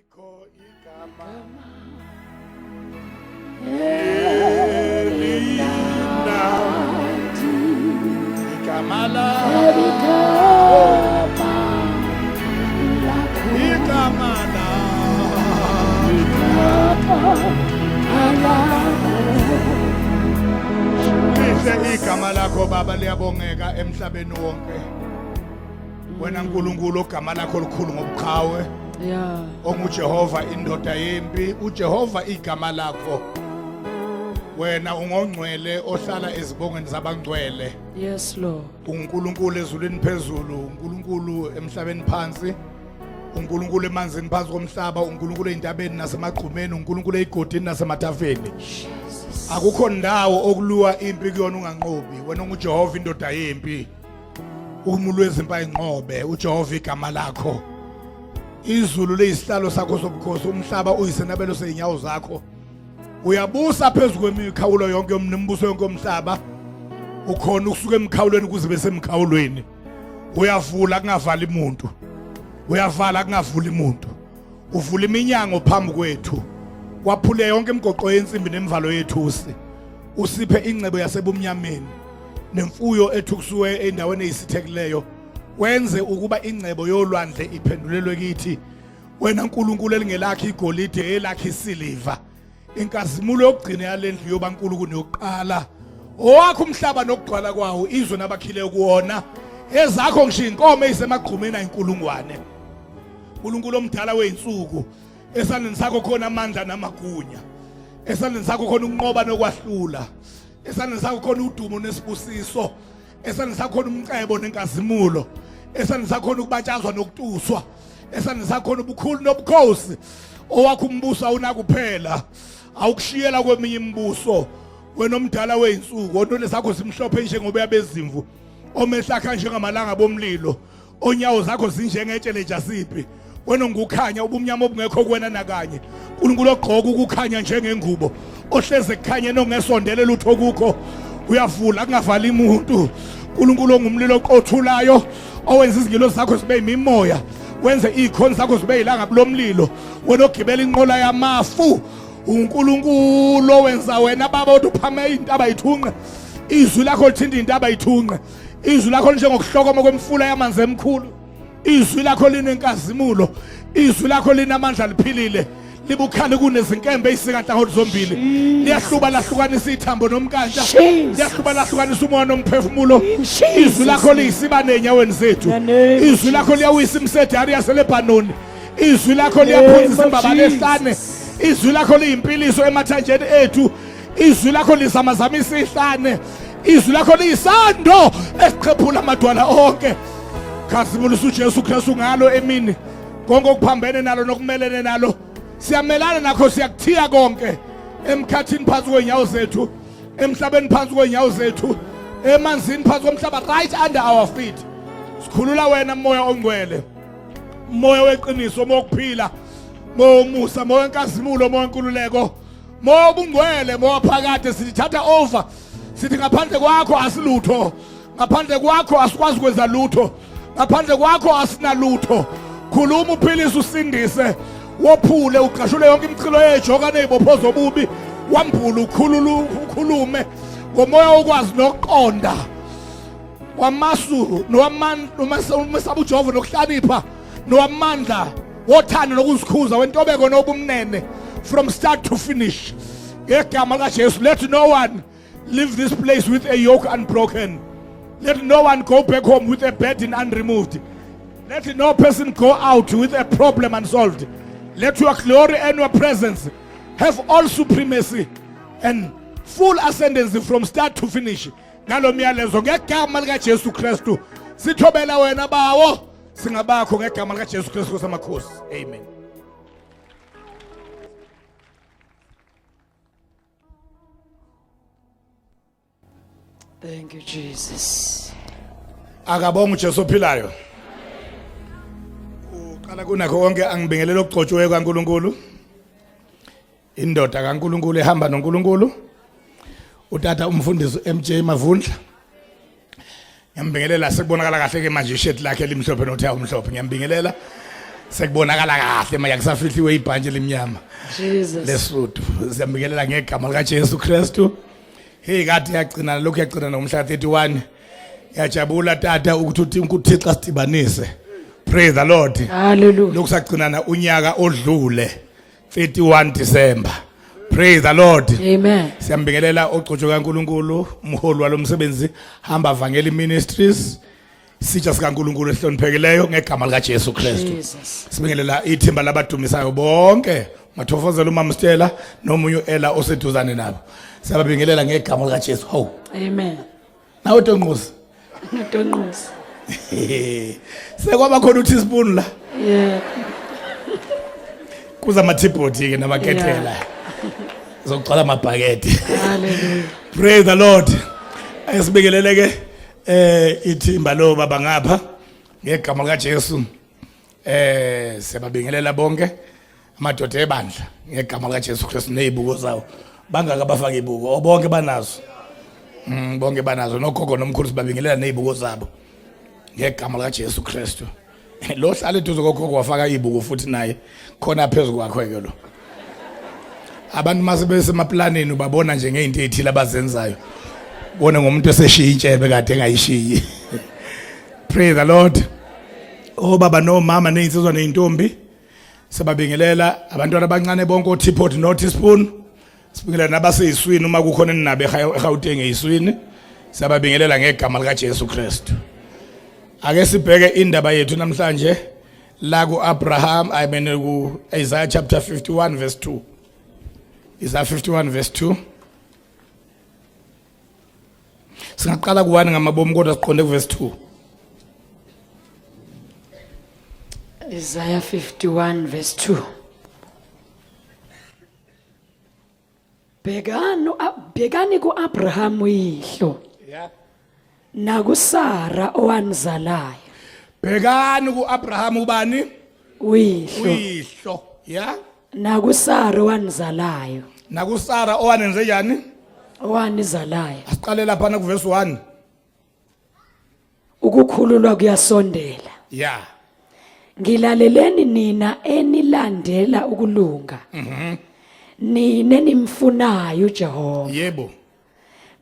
Alikho igama igama lakho Baba liyabongeka emhlabeni wonke. Wena uNkulunkulu ogama lakho likhulu ngobuqhawe. Yeah. OnguJehova indoda yempi, uJehova igama lakho. Wena ungongcwele ohlala ezibongweni zabangcwele. Yes, Lord. uNkulunkulu ezulwini phezulu, uNkulunkulu emhlabeni phansi, uNkulunkulu emanzini phansi komhlaba, uNkulunkulu eintabeni nasemagqumeni, uNkulunkulu eyigodini nasematafeni. Akukho ndawo okuluwa impi kuyona unganqobi. Wena unguJehova indoda yempi, umulu wezimpa inqobe, uJehova igama lakho. Izulu leyisihlalo sakho sobukhosi, umhlaba uyisenabelo seinyawo zakho. Uyabusa phezulu kwemikhawulo yonke yomnimbuso yonke omhlaba. Ukhona ukusuka emkhawulweni kuze bese emkhawulweni. Uyavula kungavali umuntu. Uyavala kungavuli umuntu. Uvula iminyango phambi kwethu. Waphule yonke imigoqo yensimbi nemivalo yethusi. Usiphe ingcebo yasebumnyameni nemfuyo ethukusuwe endaweni eyisithekileyo. Wenze ukuba ingcebo yolwandle iphendulelwe kithi. Wena uNkulunkulu elingelakho igolide elakho isiliva. Inkazimulo yokugcina yalendlu yoba nkulu kuneyokuqala. Owakho umhlaba nokugcwala kwawo, izwe nabakhileyo kuwona. Ezakho ngisho inkomo ezisemagqumeni ayinkulungwane. uNkulunkulu omdala weinsuku, esandleni sakho khona amandla namagunya. Esandleni sakho khona ukunqoba nokwahlula. Esandleni sakho khona udumo nesibusiso. Esandleni sakho khona umcebo nenkazimulo. Esandleni sakho khona ukubatshazwa nokutuswa. Esandleni sakho khona ubukhulu nobukhosi. Owakho umbuso awunakuphela, awukushiyela kweminye imibuso. Wena omdala weinsuku, onole zakho simhlophe njengoba yabezimvu, omehlakha njengamalanga bomlilo, onyawo zakho zinjengetshe jasiphi. Wena ungukhanya ubumnyama obungekho kuwena nakanye. uNkulunkulu ogqoka ukukhanya njengengubo, ohleze ekukhanye nongesondele lutho kukho. Uyavula kungavali umuntu. uNkulunkulu ongumlilo oqothulayo, owenza izingilo zakho zibe imimoya, wenze ikhoni zakho zibe ilanga lomlilo. Wena ogibela inqola yamafu, uNkulunkulu owenza wena baba uphame intaba ithunqe. Izwi lakho lithinta intaba ithunqe. Izwi lakho njengokuhlokoma kwemfula yamanzi emkhulu. Izwi lakho linenkazimulo. Izwi lakho linamandla liphilile. Libukhali kunezinkembe ezisenhlangothi zombili. Liyahluba lahlukanisa ithambo nomkantsha. Liyahluba lahlukanisa umoya nomphefumulo. Izwi lakho liyisibane enyaweni zethu. Izwi lakho liyawisa imsedari yaseLebanoni. Izwi lakho liyaphunzisa imbabala ehlane. Izwi lakho liyimpiliso emathanjeni ethu. Izwi lakho lizamazamisa ihlane. Izwi lakho liyisando esiqhephula amadwala onke. Khazimulisa uJesu Kristu ngalo emini. Konke okuphambene nalo nokumelene nalo siyamelana nakho, siyakuthiya konke emkhathini phansi kwenyawo zethu, emhlabeni phansi kwenyawo zethu, emanzini phansi komhlaba right under our feet. Sikhulula wena moya ongcwele, moya weqiniso, moya okuphila, moya umusa, moya wenkazimulo, moya wenkululeko, moya obungcwele, moya phakade. Sithatha over, sithi ngaphandle kwakho asilutho, ngaphandle kwakho asikwazi kwenza lutho, ngaphandle kwakho asinalutho. Khuluma uphilise usindise, wophule uqashule yonke imicilo yejoka nezibopho zobubi. Wambula ukhulume ngomoya okwazi nokuqonda, wamasu nomesaba uJehova nokuhlanipha, nowamandla, wothando nokuzikhuza, wentobeko nobumnene, from start to finish. Ngegama likaJesu, let no one leave this place with a yoke unbroken. Let no one go back home with a burden unremoved. Let no person go out with a problem unsolved. Let your glory and your presence have all supremacy and full ascendancy from start to finish. Ngalo myalezo ngegama likaJesu Kristu sithobela wena bawo, singabakho ngegama likaJesu Kristu samakhosi. Amen. Thank you, Jesus. Akabonga uJesu ophilayo. Uqala kunakho konke angibingelela okugcotshiweyo kaNkulunkulu. Indoda kaNkulunkulu ehamba noNkulunkulu. Utata umfundisi MJ Mavundla. Ngiyambingelela sekubonakala kahle ke manje ishirt lakhe limhlophe nothi awumhlophe. Ngiyambingelela sekubonakala kahle manje kusafihliwe ibhantshi lemnyama Jesus. lesuthu siyambikelela ngegama lika Jesu Kristu. Hey kade yagcina lokho yagcina nomhla 31 yajabula tata ukuthi uThixo sidibanise. Praise the Lord. Hallelujah. Lokusagcinana unyaka odlule 31 December. Praise the Lord. Amen. Siyambingelela ogcotshwe kaNkuluNkulu umholi walomsebenzi hamba Evangeli Ministries. Sitsha sikaNkuluNkulu esihloniphekileyo ngegama lika Jesu Kristu. Jesus. Sibingelela ithimba labadumisayo bonke mathofozela uMama Stella nomunye ela oseduzane nabo. Siyabingelela ngegama lika Jesu. Ho. Amen. Nawe Tonqosi. Ntonqosi. Sekwaba khona uTeaspoon la. Yeah. Kuza amathibhodi ke namakethela. Zocala amabhakede. Hallelujah. Praise the Lord. Ayisibekelele ke ithimba lo baba ngapha ngegama lika Jesu. Siyababingelela bonke amadoda ebandla ngegama lika Jesu Kristu nezibuko zawo. Bangaka bafaka ibuko bonke banazo. Bonke banazo nokhokho nomkhulu sibabingelela nezibuko zabo. Ngegama lika Jesu Kristu. Lo hlale eduze kokhokho wafaka izibuko futhi naye khona phezulu kwakho ke lo. Abantu mase besemaplaneni ubabona nje ngeinto ezithile abazenzayo. Bona ngomuntu eseshiya intshebe kade engayishiyi. Praise the Lord. Oh baba no mama nezinsizwa nezintombi sibabingelela abantwana abancane bonke oTipot no Teaspoon. Sibingelela nabaseyiswini uma kukhona ninabe eGauteng eyiswini. Siyababingelela ngegama lika Jesu Kristu. Ake sibheke indaba yethu namhlanje la kuAbraham ku Isaiah chapter 51 verse 2. Isaiah 51 verse 2. Singaqala kuwani ngamabomu kodwa siqonde ku verse 2. Isaiah 51 verse 2. Bhekani kuAbraham uyihlo. Yeah. NakuSara owanizalayo. Bhekani kuAbraham ubani? Uyihlo. Uyihlo. Yeah. NakuSara owanizalayo. NakuSara owanenze njani? Owanizalayo. Asiqale lapha na ku verse 1. Ukukhululwa kuyasondela. Yeah. Ngilaleleni nina enilandela ukulunga. Nine nimfunayo uJehova. Yebo.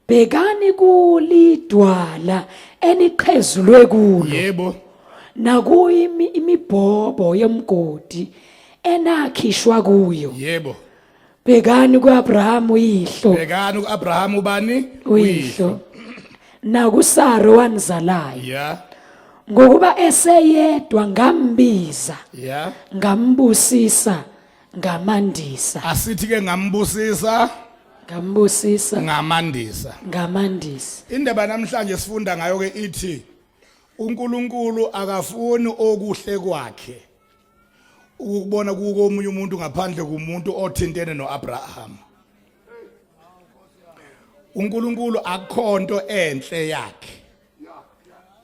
Bhekani kulidwala eniqhezulwe kulo. Yebo. Nakuyimi imibhobo yomgodi enakhishwa kuyo. Yebo. Bhekani kuAbraham uyihlo. Bhekani kuAbraham ubani? Uyihlo. NakuSara owanizalayo. Yeah. Ngokuba eseyedwa ngambiza. Yeah. Ngambusisa ngamandisa. Asithi ke ngambusisa Ngambusisa ngamandisa. ngamandisa. Indaba namhlanje sifunda ngayo ke ithi uNkulunkulu akafuni okuhle kwakhe ukubona kuko omunye umuntu ngaphandle kumuntu othintene noAbraham. uNkulunkulu akukhonto enhle yakhe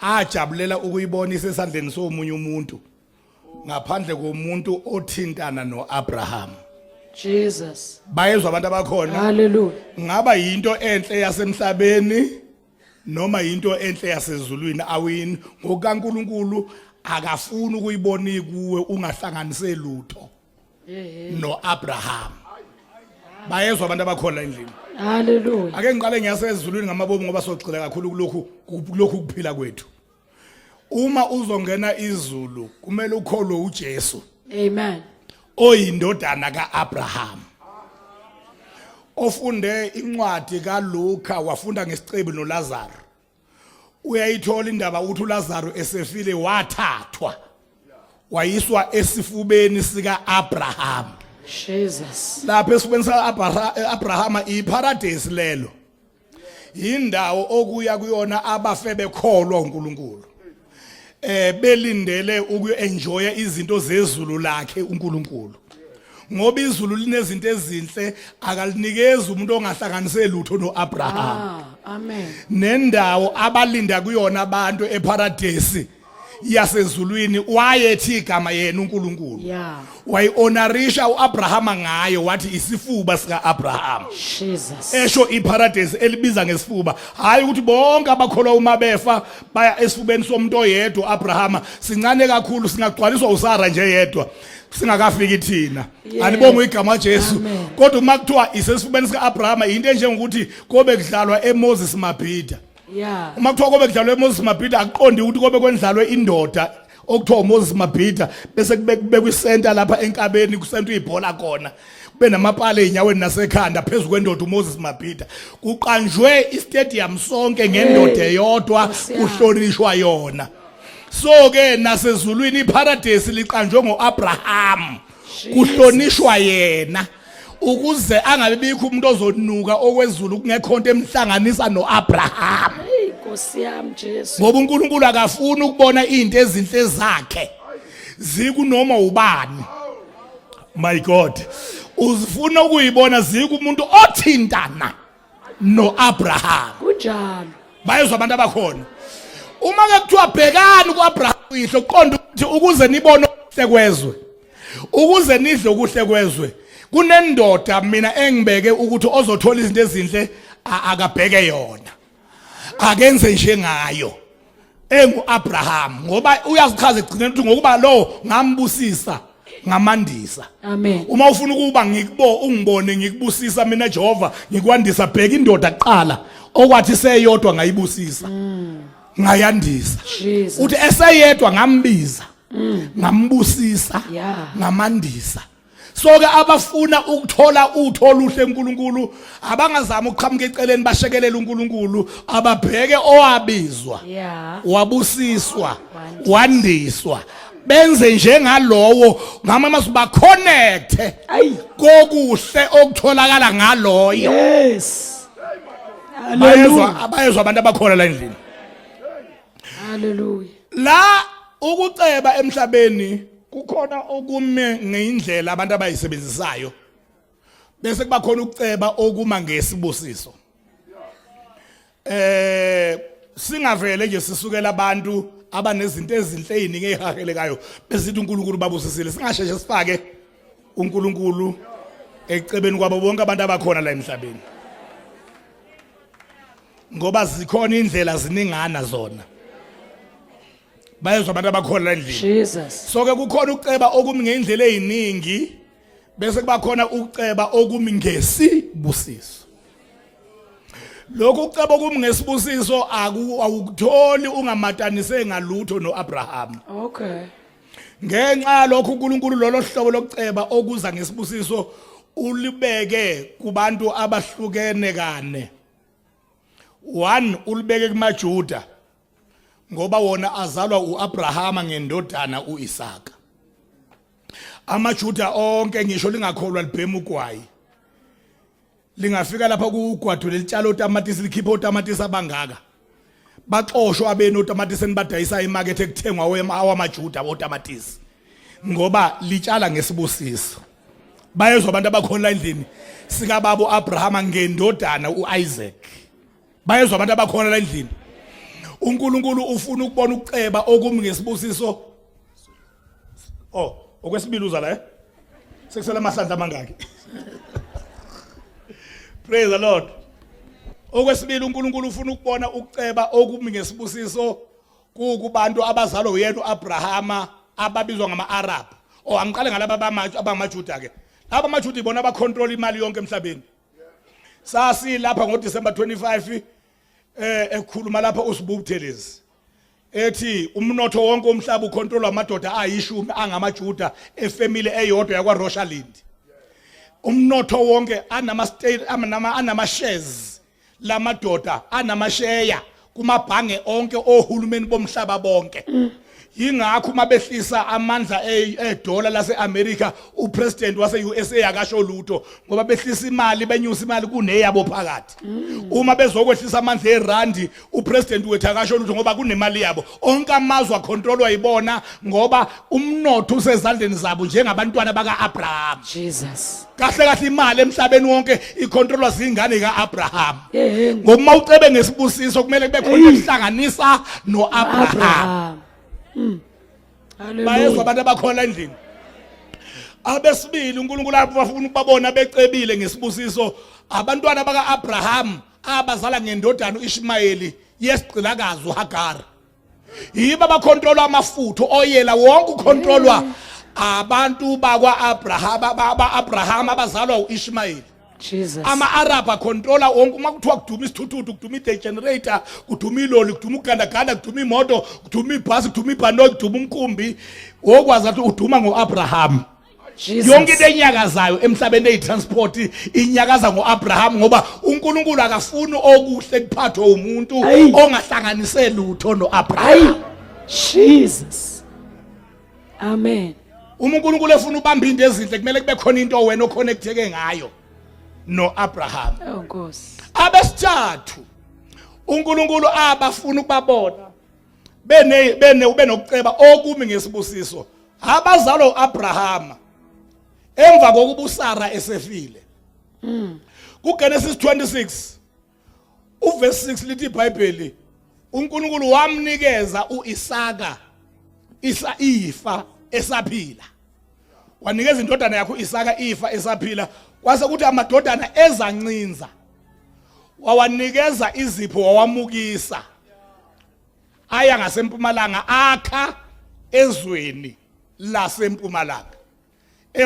ajabulela ukuyibonisa esandleni somunye umuntu ngaphandle komuntu othintana noAbraham. Jesus. Bayezwa abantu abakhona. Hallelujah. Ngaba yinto enhle yasemhlabeni noma yinto enhle yasezulwini awini ngokaNkulunkulu akafuni ukuyibona kuwe ungahlanganise lutho noAbraham. Bayezwa abantu abakhona endlini. Hallelujah. Ake ngiqale ngiyasezulwini ngamabomu ngoba sogcila kakhulu kulokhu kuphila kwethu. Uma uzongena izulu kumele ukholwe uJesu. Amen. Oyindodana kaAbraham. Ofunde incwadi kaLuka wafunda ngesicebi noLazaro. Uyayithola indaba ukuthi uLazaro esefile wathathwa wayiswa esifubeni sikaAbraham. Jesus. Lapha esifubeni sikaAbraham iparadise lelo. Indawo okuya kuyona abafe bekholwa uNkulunkulu. Belindele ukuenjoya izinto zezulu lakhe uNkulunkulu. Ngoba izulu linezinto ezinhle akalinikeza umuntu ongahlanganise lutho noAbraham. Amen. Nendawo abalinda kuyona abantu eparadise yasezulwini wayethi igama yena uNkulunkulu Yeah. wayihonorisha uAbrahama ngayo wathi isifuba sika Abraham Jesus. esho iparadise elibiza ngesifuba hayi ukuthi bonke abakholwa uma befa baya esifubeni somuntu oyedwa uAbrahama sincane kakhulu singagcwaliswa uSara nje yedwa singakafiki thina Yeah. anibonge igama Jesu Amen. kodwa uma kuthiwa isesifubeni sika Abrahama into enjengokuthi kobe kudlalwa eMoses Mabhida Yeah. uma kuthiwa kobe kudlalwe eMoses Mabhida akuqondi ukuthi kobe kwendlalwe indoda okuthiwa uMoses Mabhida bese kubekwe isenta lapha enkabeni kusenta ibhola khona kube namapala enyaweni nasekhanda phezulu kwendoda uMoses Mabhida kuqanjwe istadium sonke ngendoda eyodwa kuhlonishwa yona so ke nasezulwini iparadise liqanjwe ngoAbraham kuhlonishwa yena ukuze angabibikho umuntu ozonuka okwezulu kungekhonto emhlanganisa noAbraham Hey, Nkosi yami Jesu. ngoba uNkulunkulu akafuni ukubona izinto ezinhle zakhe zikunoma ubani my god uzifuna ukuyibona zikumuntu othintana noAbraham Kunjalo. bayezwa abantu abakhona uma ke kuthiwa bhekani kuAbraham ihlo uqonda ukuthi ukuze nibone okuhle kwezwe ukuze nidle okuhle kwezwe kunendoda mina engibeke ukuthi ozothola izinto ezinhle akabheke yona akenze nje ngayo enguAbraham ngoba uyazichaza egcineni ukuthi ngokuba lo ngambusisa ngamandisa Amen. uma ufuna ukuba ungibone ngikubusisa mina Jehova ngikwandisa bheka indoda kuqala okwathi seyodwa ngayibusisa ngayandisa Jesus. uthi eseyedwa ngambiza ngambusisa Yeah. ngamandisa so ke abafuna ukuthola utho oluhle uNkulunkulu abangazama ukuqhamuka eceleni bashekelele uNkulunkulu ababheke owabizwa Yeah. wabusiswa wandiswa benze njengalowo ngama masuba connect Ay. kokuhle okutholakala ngaloyo Yes. Hallelujah. abayezwa abantu abakhona la endlini Hallelujah. la ukuceba emhlabeni kukhona okume ngeindlela abantu abayisebenzisayo bese kuba khona ukuceba okuma ngesibusiso singavele nje sisukela abantu abanezinto ezinhle eziningi ezihahelekayo besithi uNkulunkulu babusisile singasheshe sifake uNkulunkulu ecebeni kwabo bonke abantu abakhona la emhlabeni ngoba zikhona indlela ziningana zona bayezwa abantu abakhona la endlini Jesus. so ke kukhona ukuceba okumi ngeindlela eziningi bese kuba khona ukuceba okumi ngesibusiso lokho ukuceba okumi ngesibusiso awukutholi ungamatanise ngalutho noAbraham Okay. ngenxa lokho uNkulunkulu lolo hlobo lokuceba okuza ngesibusiso ulibeke kubantu abahlukene kane one ulibeke kumaJuda ngoba wona azalwa uAbrahama ngendodana uIsaka amaJuda onke ngisho lingakholwa libhema ugwayi lingafika lapha kugwadu lelitshalo otamatisi likhipha otamatisi abangaka baxoshwa abeni otamatisi enibadayisa emarket ekuthengwa awamaJuda otamatisi ngoba litshala ngesibusiso bayezwa abantu abakhona la endlini sika babo Abrahama ngendodana uIsaac bayezwa abantu abakhona la endlini uNkulunkulu ufuna ukubona ukuceba okumi ngesibusiso okwesibili uza la sekusela amahlandla amangaki praise the Lord okwesibili uNkulunkulu ufuna ukubona ukuceba okumi ngesibusiso kubantu abazalwa uyena uAbrahama ababizwa ngama-Arab angiqale ngalabo abangamaJuda ke laba amaJuda ibona abacontrol imali yonke emhlabeni sasi lapha ngoDecember 25 ekhuluma lapha uSibuthelezi ethi umnotho wonke umhlaba ucontrolwa amadoda ayishumi angamaJuda efamily eyodwa yakwa Rothschild umnotho wonke anama shares lamadoda anamasheya kumabhange onke ohulumeni bomhlaba bonke yingakho mabehlisa amandla eDollar laseAmerica upresident waseUSA yakasho lutho ngoba behlisa imali benyusa imali kuneyabo phakathi uma bezokwehlisa amandla eRandi upresident wethu akasho lutho ngoba kunemali yabo onke amazwe acontrolwa yibona ngoba umnotho usezandleni zabo njengabantwana bakaAbraham Jesus. kahle imali emhlabeni wonke icontrolwa zingane kaAbraham Yeah. ngoba ucebe ngesibusiso kumele kube khona ukuhlanganisa noAbraham Abraham. bayezwa Hallelujah. abantu abakhona endlini. Abesibili uNkulunkulu abafuna ukubabona becebile ngesibusiso abantwana baka Abraham abazala ngendodana uIshmayeli yesigcilakazi uHagar. Yiba bakontrola amafutho oyela wonke ukontrolwa abantu bakwa Abraham abazalwa uIshmayeli. Jesus. Ama-Arab acontrola wonke uma kuthiwa kuduma isithuthuthi kuduma i-generator kuduma iloli kuduma ugandaganda kuduma imoto kuduma ibhasi kuduma ibhanoyi kuduma umkhumbi wokwazi ukuthi uduma ngo-Abraham. Yonke into enyakazayo emhlabeni eyitransport inyakaza ngo-Abraham ngoba uNkulunkulu akafuni okuhle kuphathwe umuntu ongahlanganise lutho no-Abraham. Jesus. Amen. Uma uNkulunkulu efuna ubamba into ezinhle kumele kube khona into wena oconnecteke ngayo no-Abraham. Oh Nkosi. Abesithathu uNkulunkulu abafuna ukubabona benokuceba okumi ngesibusiso abazalo uAbraham emva kokuba uSara esefile. KuGenesis 26 uverse 6 lithi iBhayibheli uNkulunkulu wamnikeza uIsaka ifa esaphila. Wanikeza indodana yakho uIsaka ifa esaphila kwase kuthi amadodana ezancinza wawanikeza izipho wawamukisa aya ngasempumalanga akha ezweni lasempumalanga.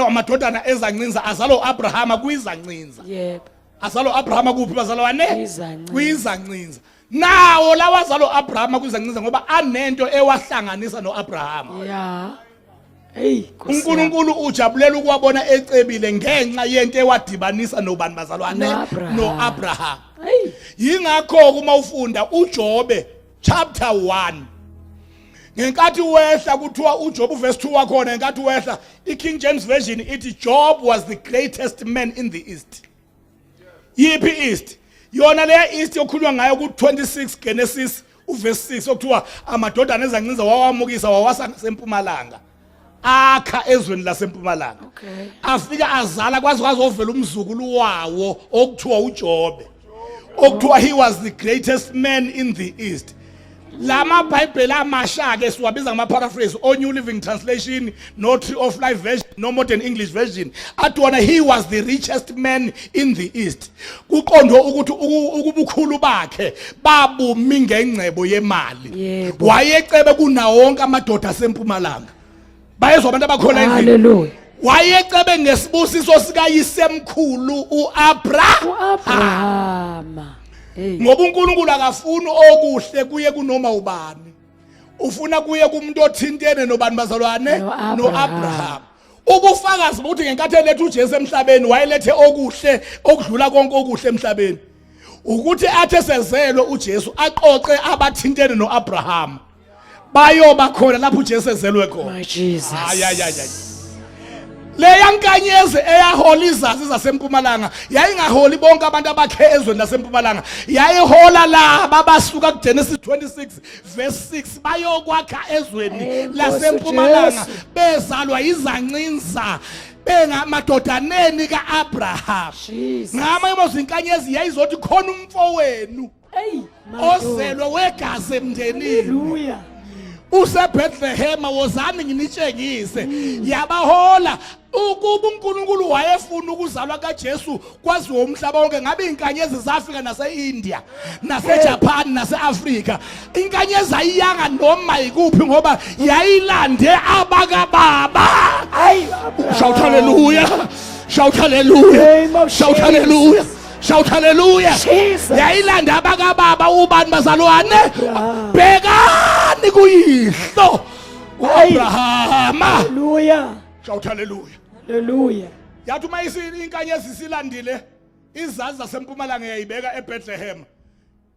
Amadodana ezancinza azalo uAbraham kuyizancinza. Yebo. Azalo Abraham kuphi bazalwane? Kwizancinza. Kwizancinza. Nawo lawazalo Abraham kwizancinza ngoba anento ewahlanganisa noAbraham. Yeah. Hey, Nkosi. uNkulunkulu ujabulela ukuwabona ecebile ngenxa yento ewadibanisa nobani bazalwane noAbraham. Hey. Yingakho uma ufunda uJobe chapter 1 ngenkathi wehla kuthiwa uJob verse 2 wakhona ngenkathi wehla iKing James version ithi Job was the greatest man in the east. Yipi east yona leya east yokhulunywa ngayo ku26 Genesis uverse 6 okuthiwa amadodana ezancinza wawamukisa wawasa ngasempumalanga akha ezweni lasempumalanga. Okay. Afika azala kwazi ovela umzukulu wawo okuthiwa uJobe okuthiwa he was the greatest man in the east. Lama Bible amasha ke siwabiza ngama paraphrase o New Living Translation no Tree of Life version no Modern English version athiwa he was the richest man in the east. Kuqondwe ukuthi ukubukhulu bakhe babumi ngengcebo yemali. Wayecebe kunawo wonke amadoda asempumalanga. Bayezwa abantu abakhona endlini. Hallelujah. Wayecebe ngesibusiso sikayisemkhulu uAbraham. Hey. Ngoba uNkulunkulu akafuni okuhle kuye kunoma ubani. Ufuna kuye kumuntu othintene nobani bazalwane noAbraham. Ubufakazi ukuthi ngenkathi elethe uJesu emhlabeni wayelethe okuhle okudlula konke okuhle emhlabeni. Ukuthi athe sezelwe uJesu aqoqe abathintene noAbraham. Bayoba khona lapho uJesu ezelwe khona. My Jesus. Leya nkanyezi eyahola izazi zasempumalanga yayingaholi bonke abantu abakhe ezweni lasempumalanga yayihola laba abasuka kuGenesis 26 verse 6 bayokwakha ezweni lasempumalanga bezalwa izancinza bengamadodaneni kaAbraham. Ngama inkanyezi yayizothi khona umfowenu ozelwe wegazi emndenini. Hallelujah. UseBethlehem wozani nginitshengise yabahola ukuba uNkulunkulu wayefuna ukuzalwa kaJesu kwaziwa umhlaba wonke ngabe inkanyezi zafika naseIndia naseJapan naseAfrika. Inkanyezi ayiyanga noma ikuphi ngoba yayilande abakababa. Shout hallelujah. Shout hallelujah. Shout hallelujah. Shout hallelujah. Yayilanda abakababa ubani bazalwane bhekani kuyihlo uAbraham. Hallelujah. Shout hallelujah. Hallelujah. Yathi uma inkanyezi silandile izazi zasempumalanga yayibeka eBethlehem.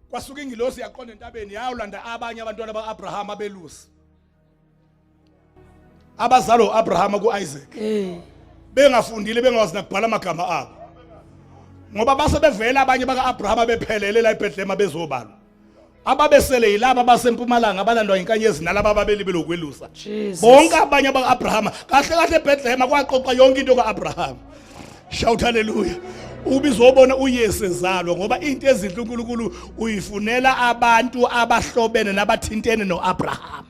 Kwasuka ingilosi yaqonda entabeni yayolanda abanye abantwana bakaAbraham abelusi. Abazalo uAbraham kuIsaac. Bengafundile bengawazi nakubhala amagama abo. Ngoba base bevela abanye bakaAbraham bephelele la eBethlehem bezobalwa. Ababesele yilabo basempumalanga abalandwa inkanyezi nalabo ababeli belokwelusa. Bonke abanye bakaAbraham kahle kahle eBethlehem kwaqoqa yonke into kaAbraham. Shout hallelujah. Ubizobona uYesu ezalwa ngoba into ezinhle uNkulunkulu uyifunela abantu abahlobene nabathintene noAbraham.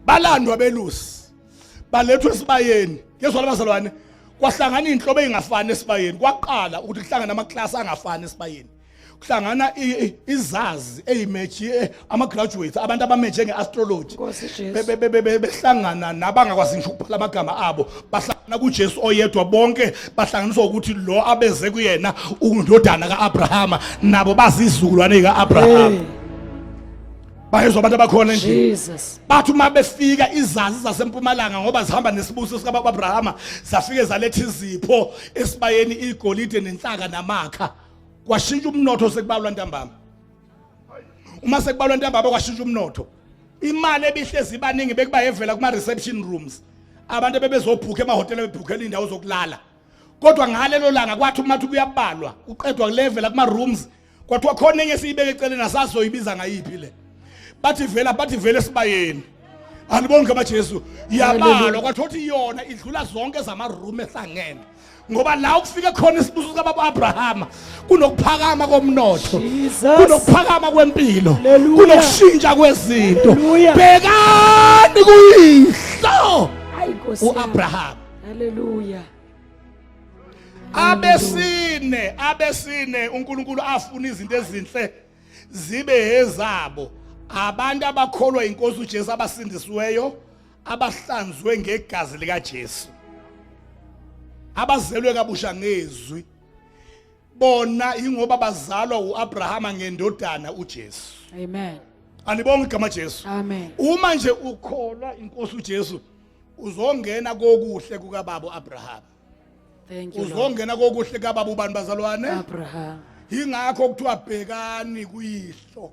balandwa belusi balethwe esibayeni ngezwa labazalwane kwahlangana inhlobo ezingafani esibayeni kwaqala ukuthi kuhlangana amaklasi angafani esibayeni kuhlangana izazi ezimeji ama graduates abantu abameje ngeastrology behlangana nabangakwazi ngisho ukuphala amagama abo bahlangana kuJesu oyedwa bonke bahlanganiswa ukuthi lo abeze kuyena undodana kaAbrahama nabo bazizukulwane kaAbrahama bayezwa abantu abakhona endlini Jesus. bathi uma befika izazi zasempumalanga ngoba zihamba nesibusiso sikaAbrahama zafike zaletha izipho esibayeni igolide nenhlaka namakha kwashintsha umnotho sekubalwa ntambama uma sekubalwa ntambama kwashintsha umnotho imali ebihlezi baningi bekuba yevela kuma reception rooms abantu bebezobhuka emahotela bebhukhela indawo zokulala kodwa ngalelo langa kwathi umathi kuyabalwa uqedwa level kuma rooms kwathiwa khona enye siyibeke eceleni asazoyibiza ngayiphi le bathi vele sibayeni aliboni ngama Jesu yabalwa kwathothi yona idlula zonke zama room ehlangene ngoba la ukufika khona isibuso sikaBaba Abrahama kunokuphakama komnotho kunokuphakama kwempilo kunokushintsha kwezinto bhekani kuyihlo uAbraham haleluya abesine uNkulunkulu afuna izinto ezinhle zibe ezabo abantu abakholwa inkosi uJesu abasindisiweyo abahlanzwe ngegazi lika Jesu abazelwe kabusha ngezwi bona ingoba bazalwa uAbrahama ngendodana uJesu amen alibonga igama Jesu amen uma nje ukholwa inkosi uJesu uzongena kokuhle kukaBaba uAbrahama thank you uzongena kokuhle kaBaba ubani bazalwane Abraham ingakho kuthiwa bhekani kuyihlo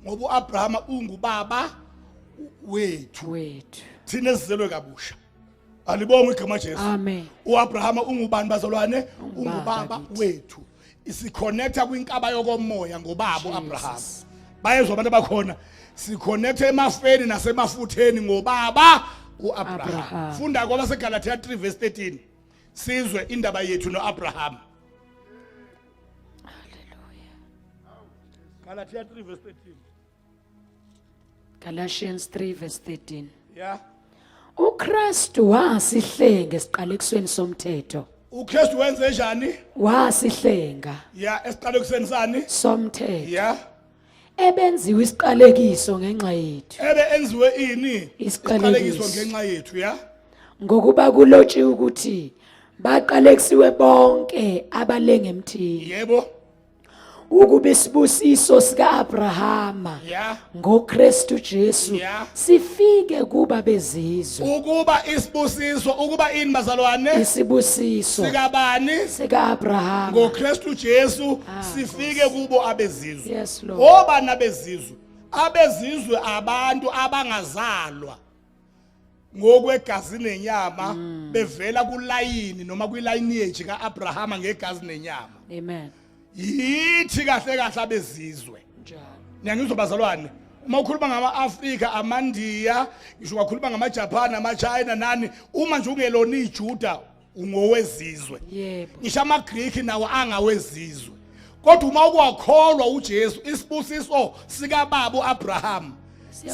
ngoba uAbrahama ungubaba wethu thina esizelwe kabusha alibonga igama Jesu amen uAbrahama ungubani bazalwane ungubaba wethu isiconnecta kwinkaba yokomoya ngobaba uAbrahama bayezwa abantu abakhona siconnecta emafeni nasemafutheni ngobaba uAbrahama funda ngoba seGalatia 3:13 sizwe indaba yethu noAbrahama haleluya Galatia 3:13 Galatians 3:13 yeah uKristu wasihlenga esiqalekusweni somthetho uKristu wenze njani wasihlenga yeah esiqalekusweni sani somthetho yeah ebenziwe isiqalekiso ngenxa yethu ebe enziwe ini isiqalekiso ngenxa yethu yeah ngokuba kulotshiwe ukuthi baqalekisiwe bonke abalenge emthini yebo ukube isibusiso sikaAbrahama ngoKristu Jesu sifike kuba bezizwe ukuba isibusiso ukuba ini bazalwane isibusiso sikabani sikaAbrahama ngoKristu Jesu sifike kubo abezizwe yes Lord oba abezizwe abantu abangazalwa ngokwegazi nenyama bevela kulayini noma kwilayini kaAbrahama ngegazi nenyama amen yithi kahle abezizwe njalo ngiyangizwa bazalwane uma ukhuluma ngama-Afrika amaNdiya ngisho ngakhuluma ngamaJapan amaChina nani uma nje ungelona iJuda ungowezizwe yebo ngisho amaGreek nawo angawezizwe kodwa uma ukwakholwa uJesu isibusiso sikaBaba uAbraham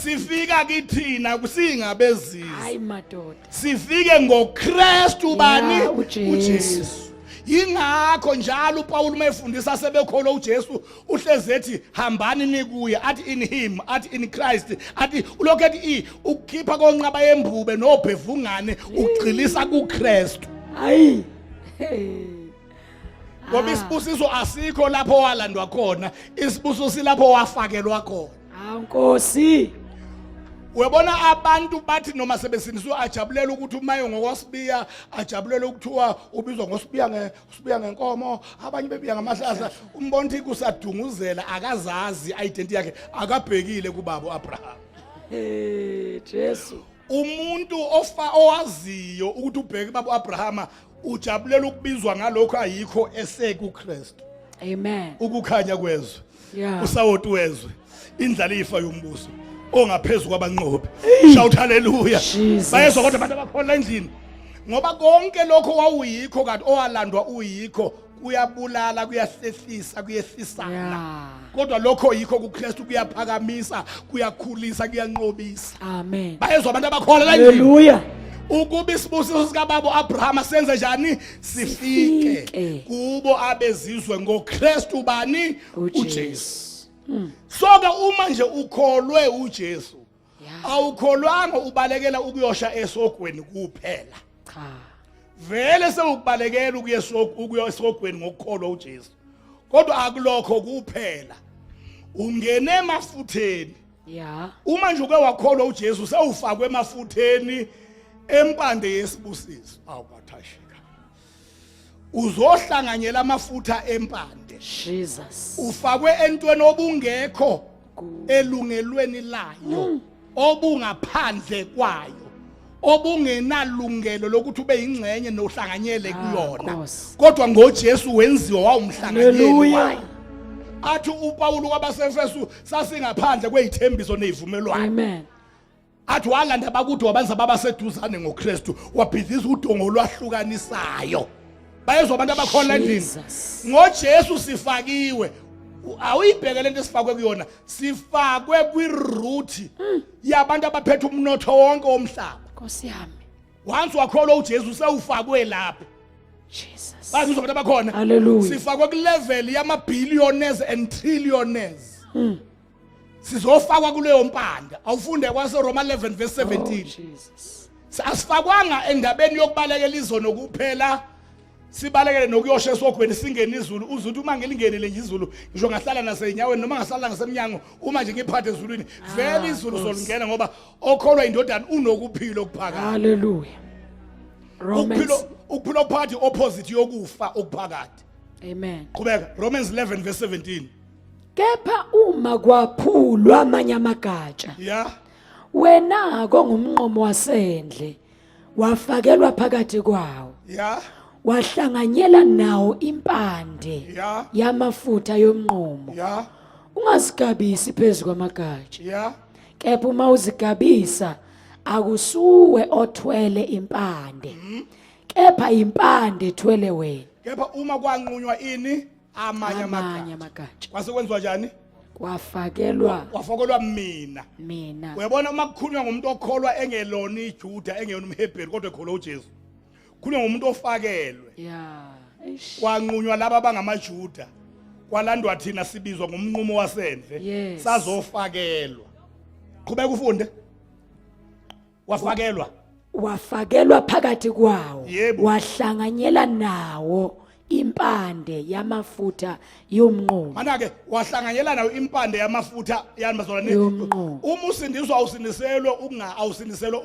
sifika kithina kusingabezizwe hayi madoda sifike ngoKristu bani uJesu ingakho njalo uPaul mayefundisa sebekholwa uJesu uhleze ethi hambani nikuye athi in him athi in Christ athi ulokethi ukukhipha konqaba yembube nobhevungane ugcilisa kuKristu hayi ngoba isibusiso asikho lapho walandwa khona isibusiso silapho wafakelwa khona Nkosi uyabona abantu bathi noma sebesindiswa ajabulela ukuthi umayo ngokwasibiya ajabulela ukuthiwa ubizwa ngosibiya ngenkomo abanye bebiya ngamahlahla umbona ukuthi kusadunguzela akazazi identity yakhe akabhekile kuBaba uAbraham Jesu umuntu owaziyo ukuthi ubheke kuBaba uAbraham ujabulela ukubizwa ngalokho ayikho esekuKristu amen ukukhanya kwezwe yeah usawoti wezwe indlala ifa yombuso ongaphezulu kwabanqobi shout hallelujah bayezwa kodwa abantu abakhona endlini ngoba konke lokho wawuyikho kanti owalandwa uyikho kuyabulala kuyahlehlisa kuyehlisana Yeah. kodwa lokho yikho kuKristu kuyaphakamisa kuyakhulisa kuyanqobisa Amen. bayezwa abantu abakholwa la endlini Hallelujah. ukuba isibusiso sikababa Abraham senze njani sifike Sifike. kubo abezizwe ngoKristu bani uJesu. uJesu soke uma nje ukholwe uJesu Yeah. awukholwanga ubalekela ukuyosha esogweni kuphela Cha. vele sewukubalekela ukuya esogweni ngokukholwa uJesu kodwa akulokho kuphela ungene emafutheni Yeah. uma nje uke wakholwa uJesu sewufakwe emafutheni empande yesibusiso awukathashika uzohlanganyela amafutha empande Jesus. ufakwe entweni obungekho elungelweni layo obungaphandle kwayo obungenalungelo lokuthi ube ingcenye nohlanganyele kuyona Nkosi. kodwa ngoJesu wenziwa wawumhlanganyeli Hallelujah. wayo athi uPaul kwabaseFesu sasingaphandle kwezithembiso nezivumelwano Amen. athi walanda bakude wabanza babaseduzane ngoKristu wabhidliza udongo lwahlukanisayo bayezwa abantu abakhona endlini Jesus. ngoJesu sifakiwe awuyibheke lento sifakwe kuyona sifakwe kwiroute yabantu abaphethe umnotho wonke womhlaba Nkosi yami. once wakholwa uJesu sewufakwe lapha Jesus. bazizwa abantu abakhona Hallelujah. sifakwe kulevel yama-billionaires and trillionaires sizofakwa kuleyo mpanda awufunde kwaseRoma 11 verse 17 Jesus. asifakwanga endabeni yokubalekela izono kuphela sibalekele nokuyosha esogweni singene izulu uzuthi uma ngelingenele nje izulu ngisho ngahlala nasenyaweni noma ngahlala ngasemnyango uma nje ngiphathe ezulwini vele izulu solingena ngoba okholwa indodana unokuphila okuphakathi Hallelujah. Romans. ukuphila okuphakathi opposite yokufa okuphakathi Amen. qhubeka Romans 11 verse 17 Kepha uma kwaphulwa amanye amagatsha, ya wena ngumnqomo wasendle, wafakelwa phakathi kwawo, ya wahlanganyela nawo impande ya yamafutha yomnqomo. ya Ungazigabisi phezu kwamagatsha. ya Kepha uma uzigabisa, akusuwe othwele impande. Kepha impande ethwele wena. kepha uma kwanqunywa ini amanye amagatsha amagatsha. kwase kwenziwa njani Kwafakelwa wafakelwa mina mina. uyabona uma kukhulunywa ngomuntu okholwa engelona iJuda engeyona umHebheru kodwa ekholwa uJesu kukhulunywa ngomuntu ofakelwe Yeah. Eish. kwanqunywa laba abangamaJuda kwalandwa thina sibizwa ngomnqumo wasendle Yes. sazofakelwa qhubeka ufunde wafakelwa Wafakelwa phakathi kwawo, Yebo. wahlanganyela nawo impande yamafutha yomnqomo. mana ke wahlanganyela nayo impande yamafutha yani bazalwane Yomnqomo. uma usindiswa awusindiselwe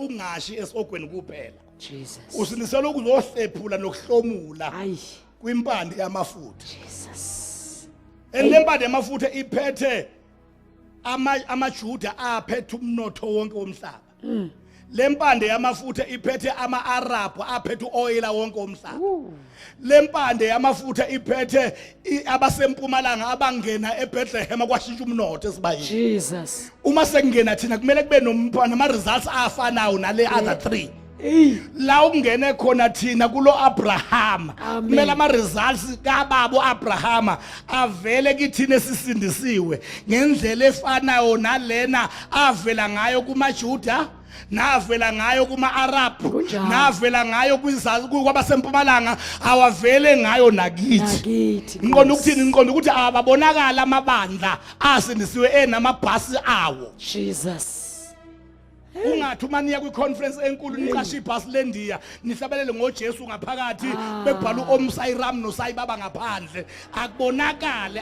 ukungashi esogweni kuphela Jesus. usindiselwe ukuzohlephula nokuhlomula Ayi. kwimpande yamafutha Jesus. elempande yamafutha iphethe amaJuda aphethe umnotho wonke womhlaba lempande yamafutha iphethe ama-Arab aphethe uoyela wonke womhlaba lempande yamafutha iphethe abasempumalanga abangena eBethlehem kwashintsha umnotho esibayini Jesus. uma sekungena thina kumele kube nama-results afanayo nale other three la ukungene khona thina kulo Abraham Amen. kumele ama-results kababa Abraham avele kithina esisindisiwe ngendlela efanayo nalena avela ngayo kumaJuda navela ngayo kuma-Arab Kunjalo. navela ngayo kwabasempumalanga awavele ngayo nakithi Nakithi. ngiqonda ukuthini ngiqonda ukuthi ababonakala amabandla asindisiwe enamabhasi awo Jesus. ungathi uma niya kwi-conference enkulu niqashe ibhasi lendiya nihlabelele ngoJesu ngaphakathi bebhala uOmsayram noSayibaba ngaphandle akubonakale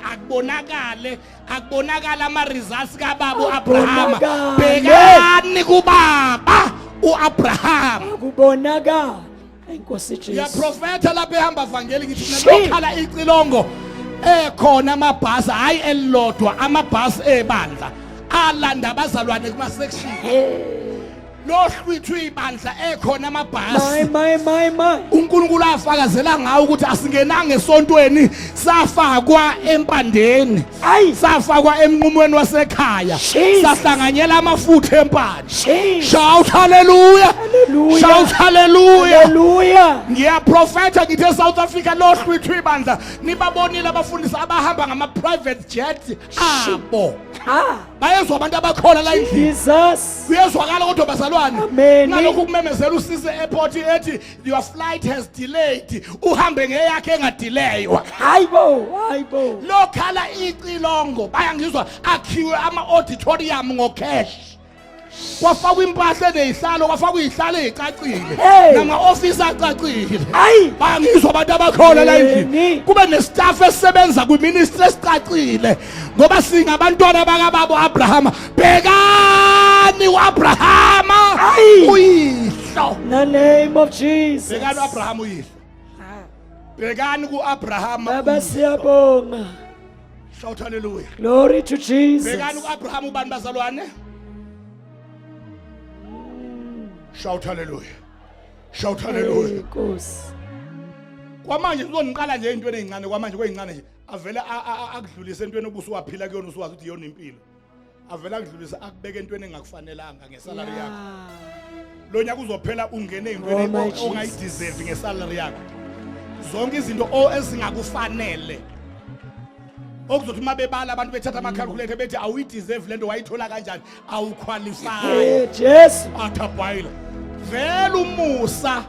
ama-results kababa uAbraham Akubonakale. bhekani kubaba uAbraham Akubonakala. Inkosi Jesu. yaprofetha lapha ehamba vangeli ngithi Shit. nalokhala icilongo ekhona amabhasi hayi elilodwa amabhasi ebandla alanda abazalwane kuma section lohlwithu ibandla ekhona amabhasi my. uNkulunkulu afakazela ngawo ukuthi asingenanga esontweni safakwa empandeni Ayi. safakwa emnqumweni wasekhaya Jesus. sahlanganyela amafutha empande Jesus. shout hallelujah Hallelujah. shout hallelujah Hallelujah. ngiyaprofetha ngithi eSouth Africa lohlwithu ibandla nibabonile abafundisi abahamba ngama private jet abo Ah. bayezwa abantu abakhona la endlini Jesus. kuyezwakala kodwa bazalwane Amen. ngalokhu kumemezela usise airport ethi your flight has delayed uhambe ngeyakhe engadileywa Hayibo. lokhala icilongo bayangizwa akhiwe ama auditorium ngocash kwafakwa impahla nezihlalo kwafakwa izihlalo ezicacile Hey. nama office acacile Ayi. bayangizwa abantu abakhona la endlini Yeni. kube nestaff esebenza kwiministry esicacile ngoba singabantwana bakababa Abraham bhekani uAbrahama Ayi. uyihlo In the name of Jesus. bhekani uAbraham uyihlo bhekani kuAbraham Baba siyabonga. shout hallelujah Glory to Jesus. bhekani kuAbraham ubani bazalwane shout hallelujah shout hallelujah Nkosi. kwamanje uzoniqala nje into ezincane kwamanje kwezincane nje avela akudlulise entweni obuso waphila kuyona usuwazi ukuthi iyona impilo avela akudlulisa akubeka entweni engakufanelanga ngesalary yakho lo nyaka uzophela ungene Oh, my ezintweni Jesus. ongayideserve ngesalary yakho zonke izinto ezingakufanele okuzothi uma bebala abantu bethatha ama calculator bethi awuyideserve lento wayithola kanjani awuqualify Jesu. athabhayila vele umusa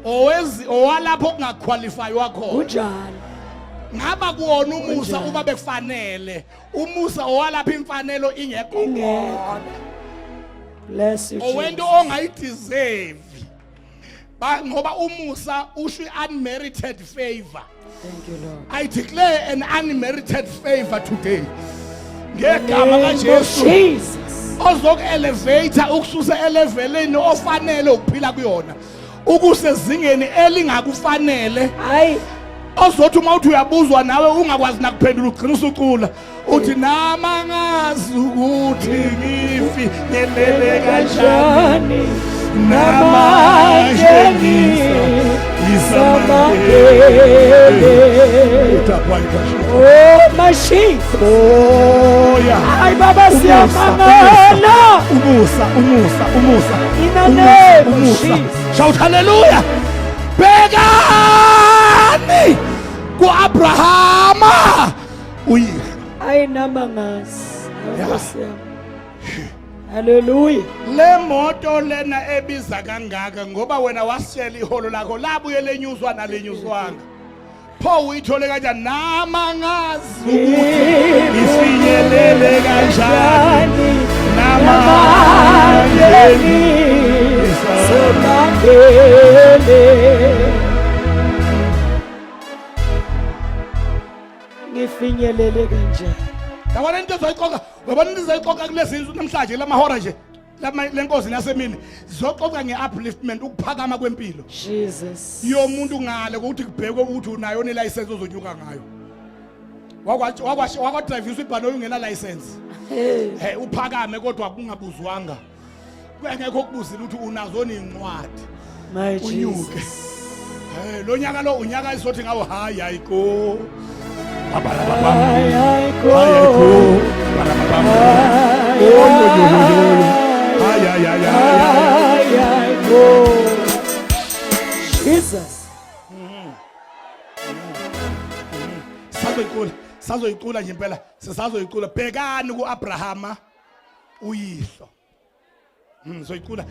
owalapho kungaqualify wakho Kunjalo. ngaba kuona umusa uma bekufanele umusa owalapha imfanelo ingekho Ingekho. Bless you, owento Jesus. ongayideserve ngoba umusa usho unmerited favor. Thank you, Lord. I declare an unmerited favor today ngegama In the name of kaJesu Jesus. ozokuelevator ukususa eleveleni ofanele ukuphila kuyona ukusezingeni elingakufanele Hayi. ozothi uma uthi uyabuzwa nawe ungakwazi nakuphendula ugcina usucula uthi nama ngazi ukuthi ngifinyelele kanjani namanje Oh, machine. oh yeah Hayi baba siyamangala. umusa In the name of umusa Jesus. shout hallelujah bhekani kuAbrahama uyihlo Hayi namangazi. Yeah. Nkosi yami. Hallelujah. le moto lena ebiza kangaka ngoba wena wasishela iholo lakho labuye lenyuzwa nalenyuzwanga pho uyithole kanjani nama ngazi ukuthi ifinyelele kanjani namanje ngifinyelele kanjani yabona into ezoyiqoqa wabona into ezoyiqoqa kulezi namhlanje lamahora nje lenkosi nasemini zizoxoxa ngeupliftment ukuphakama kwempilo Jesus yomuntu ngale ukuthi kubhekwe ukuthi unayo ne license ozonyuka ngayo wakwadrive isibhano ungena license hey uphakame kodwa kungabuzwanga kwengekho ukubuzila ukuthi unazo nincwadi my unyuke Jesus lo nyaka lo unyaka isothi ngawo hayi ayiko ay go ay go Jesus sazoyicula nje impela sisazoyicula bhekani kuAbrahama uyihlo soyicula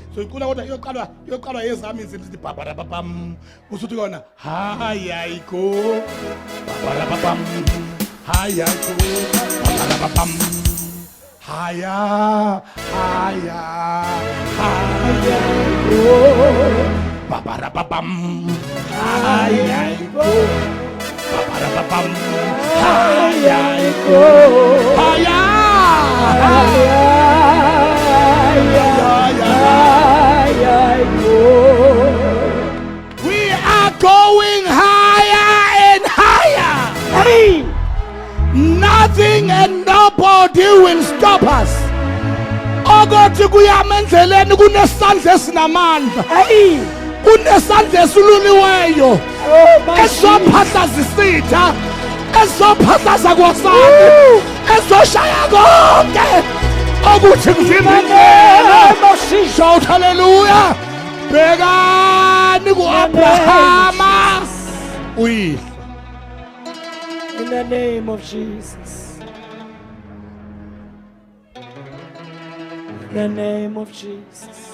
kodwa iyoqalwa yezami izinto babam usuthi kona hayi ayiko babam hayi ayiko babam haya babam hayi ayiko babam hayi ayiko haya we are going higher and higher. hey Nothing and nobody will stop us. okothi kuyama endleleni kunesandla esinamandla Hey. kunesandla esiluliweyo Oh my Jesus. ezophatlaza isitha ezophatlaza kwasani ezoshaya konke okuthi In the kuzimbindlela name of Jesus. shout hallelujah bekani ku-abrahama uyihlo In the name of Jesus. In the name of Jesus.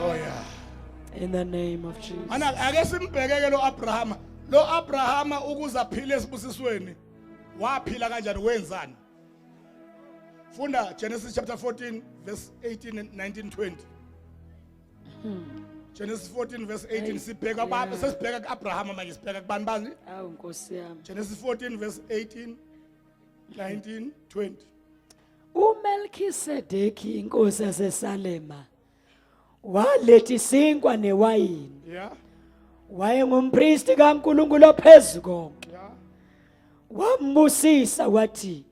oh yeah In the name of Jesus. mana ake simbhekeke lo abrahama ukuze aphile esibusisweni waphila kanjani wenzani funda Genesis chapter 14 verse 18 and 19 20 Genesis 14 verse 18 sibheka baba sesibheka kuAbrahama manje sibheka kubani bani Awu Nkosi yami. Genesis 14 verse 18 19 20 uMelkisedeki inkosi yaseSalema waletha isinkwa newayini. yeah Wayengumpristi kaNkulunkulu ophezukonke. yeah Wambusisa wathi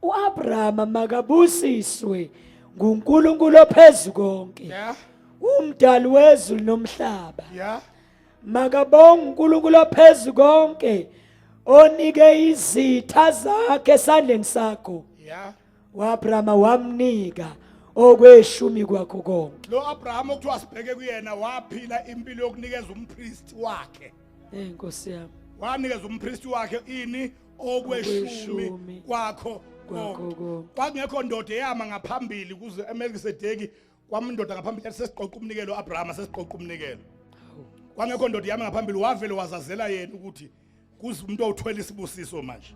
uAbrahama makabusiswe nguNkulunkulu ophezukonke. yeah Umdali wezulu nomhlaba. yeah Makabonge uNkulunkulu ophezukonke onike izitha zakhe esandleni sakho. yeah uAbrahama wamnika okweshumi kwakho konke. lo Abraham okuthiwa sibheke kuyena waphila impilo yokunikeza umpriest wakhe Nkosi yami. wanikeza umpriest wakhe ini okweshumi Okweshumi kwakho kwakho konke. konke. Kwakungekho ndoda eyama ngaphambili kuze eMelkisedeki kwamindoda ngaphambili sesiqoqa umnikelo Abraham sesiqoqa umnikelo kwangekho ndoda yami ngaphambili wavele wazazela yena ukuthi kuze umuntu othwele isibusiso manje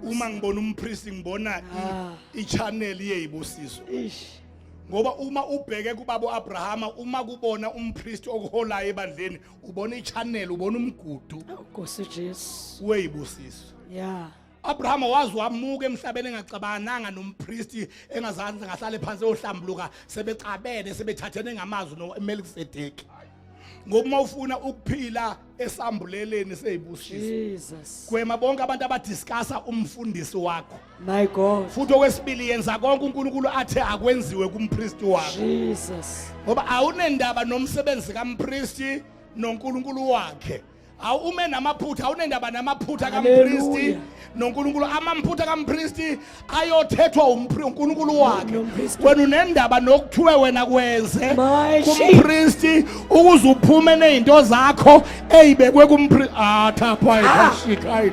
uma ngibona umpriest ngibona i-channel yezibusiso Ish. ngoba uma ubheke kubaba Abrahama uma kubona umpriest okuholayo ebandleni ubona i-channel ubona umgudu Nkosi Jesu. wezibusiso Yeah. Abraham wazi wamuka emhlabeni engacabananga nompriest engazange ngahlale phansi ohlambuluka sebecabene sebethathene ngamazwi noMelkisedeki ngoba uma ufuna ukuphila esambuleleni sezibusiso Jesus. gwema bonke abantu abadiscussa umfundisi wakho My God. futhi okwesibili yenza konke uNkulunkulu athe akwenziwe kumpriest wakho Jesus. ngoba awunendaba nomsebenzi kampriest noNkulunkulu wakhe awume namaphutha awunendaba namaphutha kampriest Hallelujah. noNkulunkulu amaphutha kampriest ayothethwa uNkulunkulu wakhe nompriest. wena unendaba nokuthiwe wena kwenze My kumpriest ukuze uphume nezinto zakho ezibekwe kumpriest thapha ikashikayi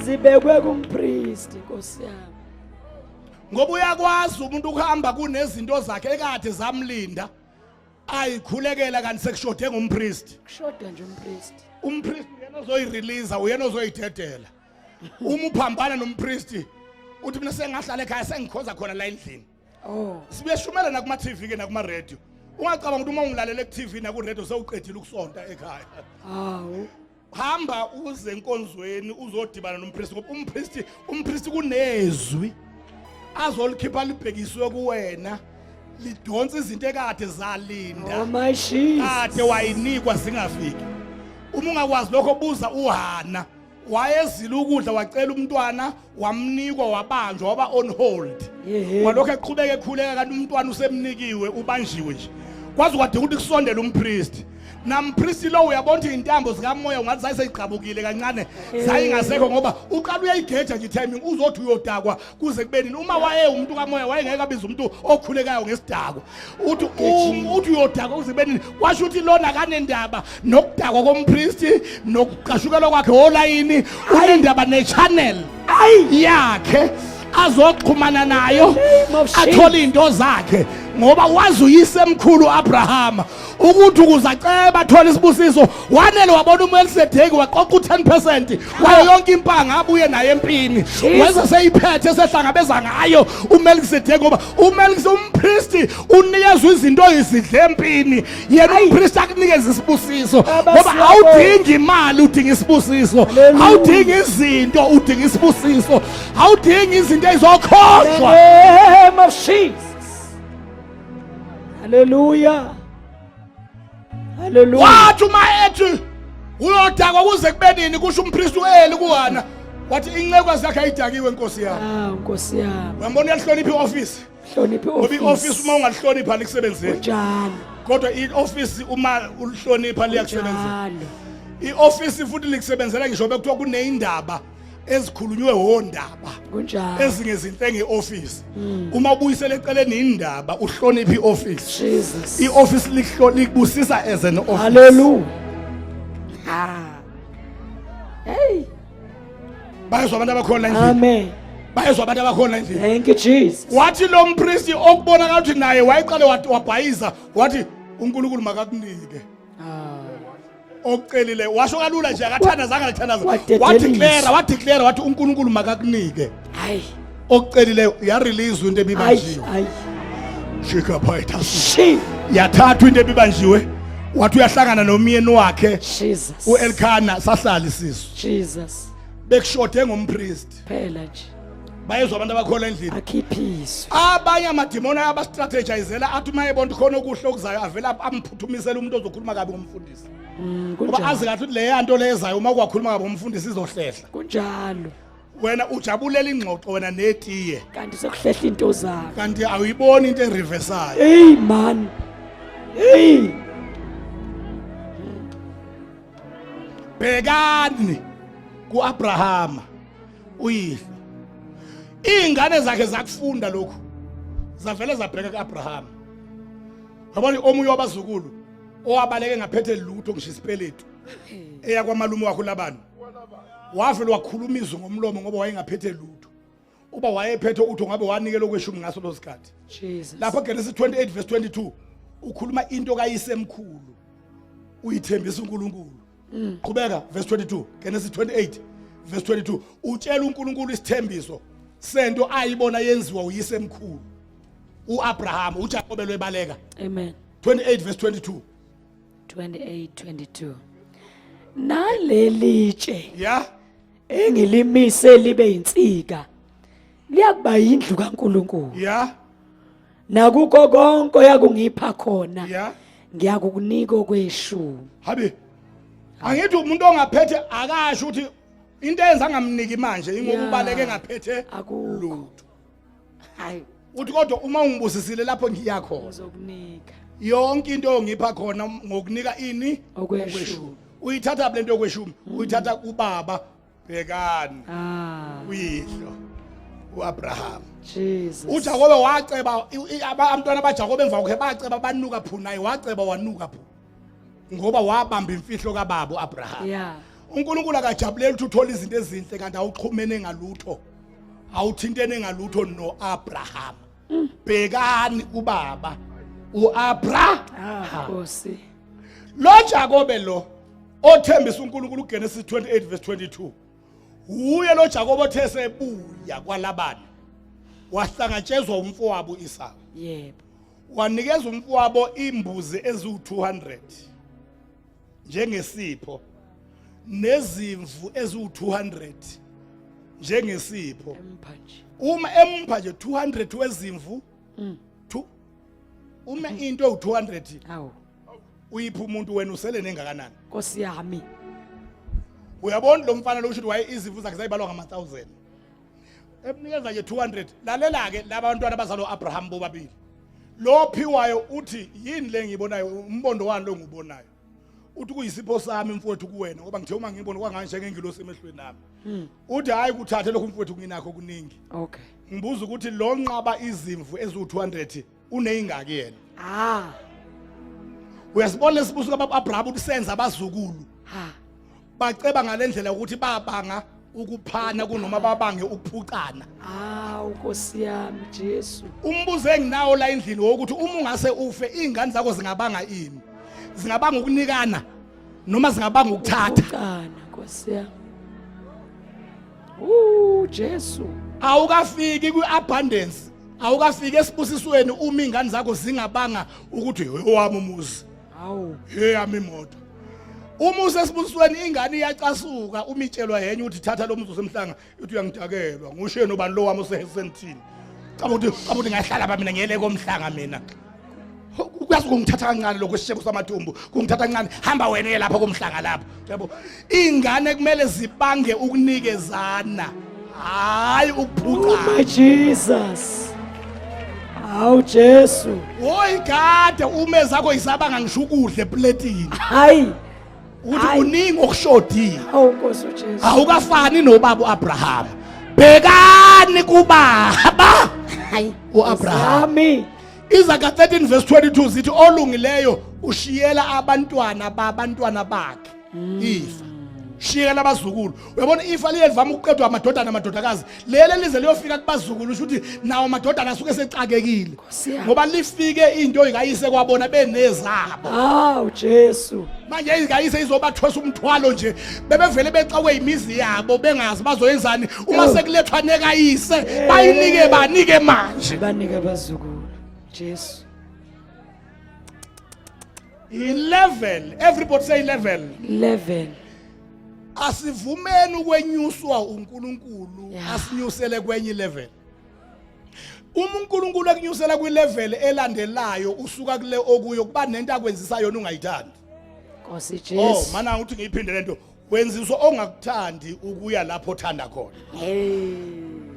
Zibekwe kumpriest Nkosi yami. ngoba uyakwazi umuntu ukuhamba kunezinto zakhe ekade zamlinda ayikhulekela kanti sekushode ngumpriest Kushoda nje umpriest. umpriest uyena ozoyirelease uyena ozoyidedela uma uphambana nompriest uthi mina sengahlala ekhaya sengikhoza khona la endlini Oh. sibeshumela na kuma TV ke na kuma radio ungacabanga ukuthi uma ungilalela ku TV na ku radio sewuqedile ukusonta ekhaya Hawu. hamba uze enkonzweni uzodibana nompriest ngoba umpriest kunezwi azolikhipha libhekiswe kuwena lidonsa izinto ekade zalinda Oh my Jesus. kade wayinikwa zingafiki uma ungakwazi lokho buza uHana wayezile ukudla wacela umntwana wamnikwa wabanjwa waba on hold Yeah. walokho eqhubeka ekhuleka kanti umntwana usemnikiwe ubanjiwe nje kwazi kwadinga ukuthi kusondele umpriest nampriest lo uyabona ukuthi intambo zikamoya ungathi zayisegqabukile kancane zayingasekho ngoba uqala uyayigeja nje timing uzothi uyodakwa kuze kube nini uma waye umuntu kamoya wayengeke abiza umuntu okhulekayo ngesidakwa uthi uyodakwa kuze kube nini kwasho ukuthi lona kanendaba nokudakwa kompriest nokuqashukelwa kwakhe olayini unendaba ne-channel yakhe azoxhumana nayo athola into zakhe ngoba wazi uyisemkhulu Abrahama ukuthi ukuzaceba athola isibusiso wanele wabona uMelkisedeki waqoqa u10% wayo yonke impanga abuye naye empini wenza seyiphethe esehlangabeza ngayo uMelkisedeki ngoba umpriest unikezwe izinto ezidle empini yena umpriest akunikeza isibusiso ngoba awudingi imali udinga isibusiso awudingi izinto udinga isibusiso awudingi izinto ezokhoshwa name of Jesus. Hallelujah. Hallelujah. wathi uma ethi uyodakwa kuze kube nini kusho umpriest uEli kuhana wathi incekukazi yakhe ayidakiwe inkosi yami Nkosi yami. uyambona uyahlonipha i-office Hloniphe ngoba i-office office. uma ungahlonipha likusebenzeli Njalo. kodwa i-office uma ulihlonipha liyakusebenzela Njalo. i-office futhi likusebenzela ngisho bekuthiwa kuneyindaba ezikhulunywe wondaba Kunjalo. ezingezinhle ngeoffice uma ubuyisele eceleni indaba uhlonipha ioffice Jesus. ioffice likubusisa as an office Hallelujah. Hey. bayezwa abantu abakhona endlini Amen. bayezwa abantu abakhona endlini Thank you, Jesus. wathi lo mpristi okubona ukuthi naye wayiqale wabhayiza wathi uNkulunkulu makakunike okucelile washo kalula nje akathandazanga lithandaza wadeclare wathi uNkulunkulu makakunike Hayi. okucelile ya release into ebibanjiwe Hayi. shika phaitha Shi. yathathwa into ebibanjiwe wathi uyahlangana nomyeni wakhe Jesus. uElkana sahlala isiso Jesus. bekushode ngompriest Phela nje. bayezwa abantu abakhola endlini Akhiphiso. abanye amadimoni abastrategizela athi uma ebona khona okuhle okuzayo avela amphuthumisela umuntu ozokhuluma kabi ngomfundisi ngoba azi kahle ukuthi le yanto lezayo uma kwakhuluma kabi ngomfundisi izohlehla Kunjalo. wena ujabulela ingxoxo wena netiye Kanti sekuhlehla into zakho. kanti awuyiboni into ereversayo Hey man. Hey. bhekani kuAbrahama uyihlo ingane zakhe zakufunda lokhu zavele zabheka kuAbrahama yabona omunye wabazukulu owabaleke ngaphethe lutho ngisho isipeletu eya kwamalume wakho labani wavele wakhuluma izwi ngomlomo ngoba wayengaphethe lutho uba wayephethe utho ngabe wanikela okweshumi ngaso lo sikhathi Jesus. lapha Genesis 28 verse 22 ukhuluma into kayisemkhulu uyithembisa uNkulunkulu qhubeka verse 22 Genesis 28 verse 22 utshela uNkulunkulu isithembiso sento ayibona yenziwa uyisemkhulu uAbraham uJakobe loyibaleka Amen. 28 verse 22 28:22. Nalelitshe yeah engilimise libe insika liyakuba indlu kaNkuluNkulu. yeah Nakuko konke yakungipha khona. yeah Ngiyakukunika okweshumi. habi angithi umuntu ongaphethe akasho ukuthi into eyenza ngamniki manje ingoba Yeah. ubaleke ngaphethe Akukho. lutho Hayi, uthi kodwa uma ungibusisile lapho ngiyakhona uzokunika yonke into ongipha khona ngokunika ini okweshumi. uyithatha lento yokweshumi uyithatha kubaba bhekani uyihlo uAbraham Jesus. uJakobe waceba abantwana baJakobe emva kwakhe baceba banuka phu naye waceba wanuka phu ngoba wabamba imfihlo kababa uAbraham Yeah. uNkulunkulu akajabulela ukuthi uthola izinto ezinhle kanti awuxhumene ngalutho awuthintene ngalutho noAbraham bhekani kubaba uAbraham Nkosi. lo Jakobe lo othembisa uNkulunkulu kuGenesis 28 verse 22 uye lo Jakobe othe sebuya kwaLabani wahlangatshezwa umfowabo Esau Yebo. wanikeza umfowabo imbuzi eziwu200 njengesipho nezimvu eziwu200 njengesipho Empanje. uma empha nje 200 wezimvu uma into ewu200 Awu. uyipha umuntu wena usele nengakanani Nkosi yami. uyabona lo mfana lo usho waye izimvu zakhe zayibalwa ngama1000 emnikeza nje 200 lalela ke labantwana bazalo Abraham bobabili lo phiwayo uthi yini le ngibonayo umbondo wani lo ngubonayo uthi kuyisipho sami mfowethu kuwena ngoba ngithe uma ngibona kwanganje ngengilosi emehlweni nami uthi hayi kuthathe lokho mfowethu nginakho kuningi Okay. ngibuza ukuthi lo nqaba izimvu eziwu200 uneyingaki yena uyasibona lesibuso kababa Abraham usenza abazukulu baceba ngalendlela ukuthi babanga ukuphana kunoma babange ukuphucana Nkosi yami Jesu. umbuzo enginawo la endlini wokuthi uma ungase ufe izingane zakho zingabanga ini zingabanga ukunikana noma zingabanga ukuthatha Ukutana Nkosi yami. Jesu. awukafiki kwiabundance awukafiki esibusisweni uma izingane zakho zingabanga ukuthi owami umuzi Awu. yami imoto uma usesibusisweni ingane iyacasuka uma itshelwa yenye uthi thatha lo muzi usemhlanga uthi uyangidakelwa ngusheni obani lo wami usehesentini cabanga ukuthi ngahlala ba mina ngiyele komhlanga mina uyazi kungithatha kancane lokho sishebo samathumbu kungithatha kancane hamba wena lapha komhlanga lapha yabo ingane kumele zibange ukunikezana hayi ukuphuca My Jesus. Awu Jesu. hoyi kade ume zakho isabanga ngisho ukudle epletini Hayi. uthi Hayi. uningi okushodile Awu Nkosi uJesu. awukafani nobaba uAbraham bhekani kubaba Hayi. uAbraham Yami. Izaga 13 verse 22 zithi olungileyo ushiyela abantwana babantwana bakhe ifa shiyela abazukulu uyabona ifa liyevama ukuqedwa amadodana amadodakazi lele lize liyofika kubazukulu usho ukuthi nawo amadodana asuke secakekile Nkosi yami. ngoba lifike into ingayise kwabona benezabo Awu Jesu. manje ingayise izobathwesa umthwalo nje bebevele becakwe imizi yabo bengazi bazoyenzani uma sekulethwa nekayise bayinike banike manje Banike abazukulu. Jesu. 11 everybody say 11 11. asivumeni ukwenyuswa uNkulunkulu Yeah. asinyusele kwenye level uNkulunkulu akunyusela kwilevel elandelayo usuka kule okuyo kuba nento akwenzisa yona ungayithandi Nkosi oh Jesu. mana ukuthi ngiyiphinde lento wenziswa ongakuthandi ukuya lapho othanda khona Hey.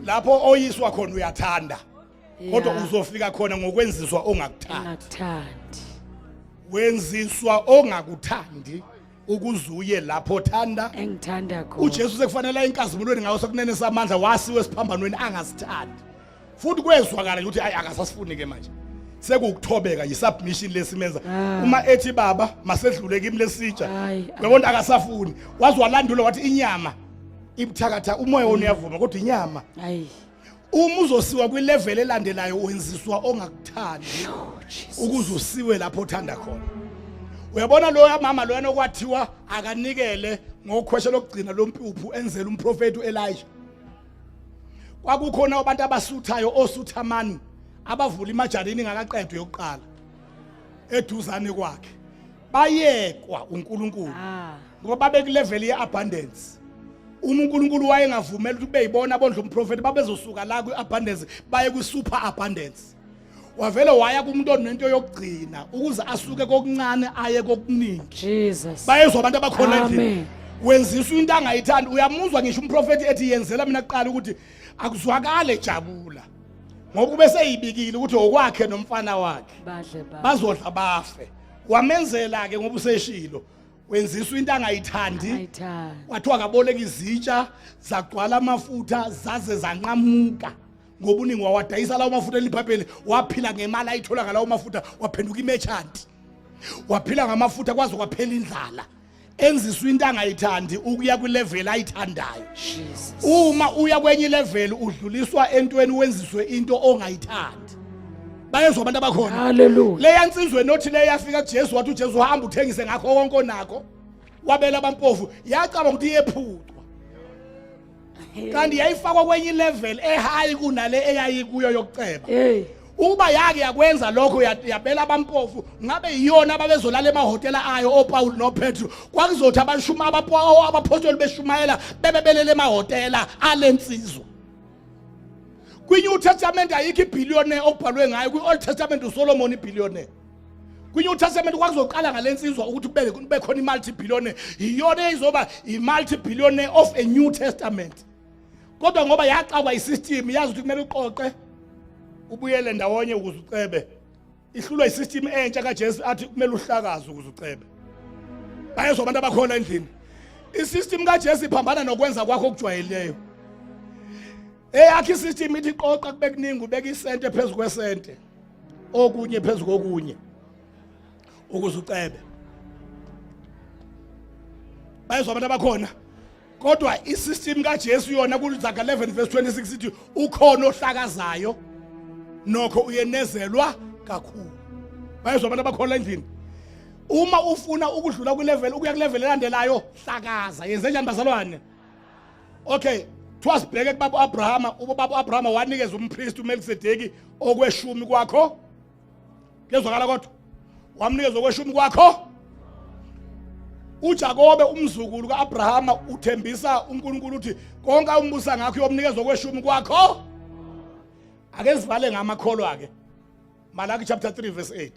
lapho oyiswa khona uyathanda kodwa Yeah. uzofika khona ngokwenziswa ongakuthandi Ngakuthandi. wenziswa ongakuthandi ukuzuye lapho othanda Engithanda khona. uJesu sekufanele inkazimulweni ngawo sokunene samandla wasiwe esiphambanweni angasithandi futhi kwezwakala ukuthi ayi akasasifuni ke manje sekukuthobeka yisubmission lesimenza uma ethi baba masedlule kimi lesitsha Hayi. uyabona akasafuni wazi walandula wathi inyama ibuthakatha umoya wona uyavuma kodwa inyama Hayi. uma uzosiwa kwilevel elandelayo wenziswa ongakuthandi Oh Jesus. ukuze usiwe lapho othanda khona uyabona lo mama loyana okwathiwa akanikele ngokhweshe lokugcina lompuphu enzela umprofeti uElisha kwakukhona abantu abasuthayo osuthamani abavula imajarini ngakaqedwe yokuqala eduzane kwakhe bayekwa uNkulunkulu Ah. ngoba babe ku level yeabundance uNkulunkulu wayengavumela ukuthi beyibona bondla umprofeti babezosuka la kwiabundance baye kwi-super abundance wavele waya kumuntu onento yokugcina ukuze asuke kokuncane aye kokuningi Jesus. bayezwa abantu abakhona endlini Amen. wenziswa into angayithandi uyamuzwa ngisho umprofeti ethi yenzela mina kuqala ukuthi akuzwakale jabula ngoba kube seyibikile ukuthi okwakhe nomfana wakhe Badle ba. bazodla bafe wamenzela ke ngoba useshilo wenziswa into angayithandi Ayithanda. wathiwa kaboleka izitsha zagcwala amafutha zaze zanqamuka ngoba uningi wawadayisa lawo mafutha elibhabheli waphila ngemali ayithola ngalawo mafutha waphenduka imerchant waphila ngamafutha kwaze kwaphela indlala enziswa into angayithandi ukuya kwilevel ayithandayo Jesus. uma uya kwenye level udluliswa entweni wenziswe into ongayithandi bayezwa abantu abakhona Hallelujah. leya nsizwe nothi le yafika kuJesu wathi uJesu hamba uthengise ngakho konke onakho wabela abampofu yacaba ukuthi iyephucwa kanti yayifakwa kwenye level ehigh kunale eyayikuyo yokuceba Hey. uba yake yakwenza lokho yabela abampofu ngabe yiyona ababezolala emahotela ayo oPaul noPetro kwakuzothi abashuma abapostoli beshumayela bebebelele emahotela alensizwa kwiNew Testament ayikho ibillionaire okubhalwe ngayo kwiOld Testament uSolomon ibillionaire kwiNew Testament kwakuzoqala ngalensizwa ukuthi kube khona imulti-billionaire iyona izoba imulti-billionaire of a New Testament kodwa ngoba yaxakwa isystem yazi ukuthi kumele uqoqe ubuyele ndawonye ukuze ucebe ihlulwa isystem entsha kaJesu athi kumele uhlakaze ukuze ucebe bayezwa abantu abakhona endlini isystem kaJesu iphambana nokwenza kwakho okujwayeleyo eyakhe isystem ithi qoqa kube kuningi ubeka isente phezulu kwesente okunye phezulu kokunye ukuze ucebe bayezwa abantu abakhona kodwa isystem kaJesu yona kuZaga 11 verse 26 ithi ukhona ohlakazayo nokho uyenezelwa kakhulu bayezwa abantu abakhona endlini uma ufuna ukudlula kwilevel ukuya kulevel elandelayo hlakaza yenze njani bazalwane okay twasibheke kubaba uAbraham ubaba uAbraham wanikeza umpriest uMelkisedeki okweshumi kwakho kezwakala kodwa wamnikeza okweshumi kwakho uJakobe umzukulu kaAbraham uthembisa uNkulunkulu uthi konke umbusa ngakho uyomnikeza okweshumi kwakho ake sivale ngamakholwa ke Malaki chapter 3 verse 8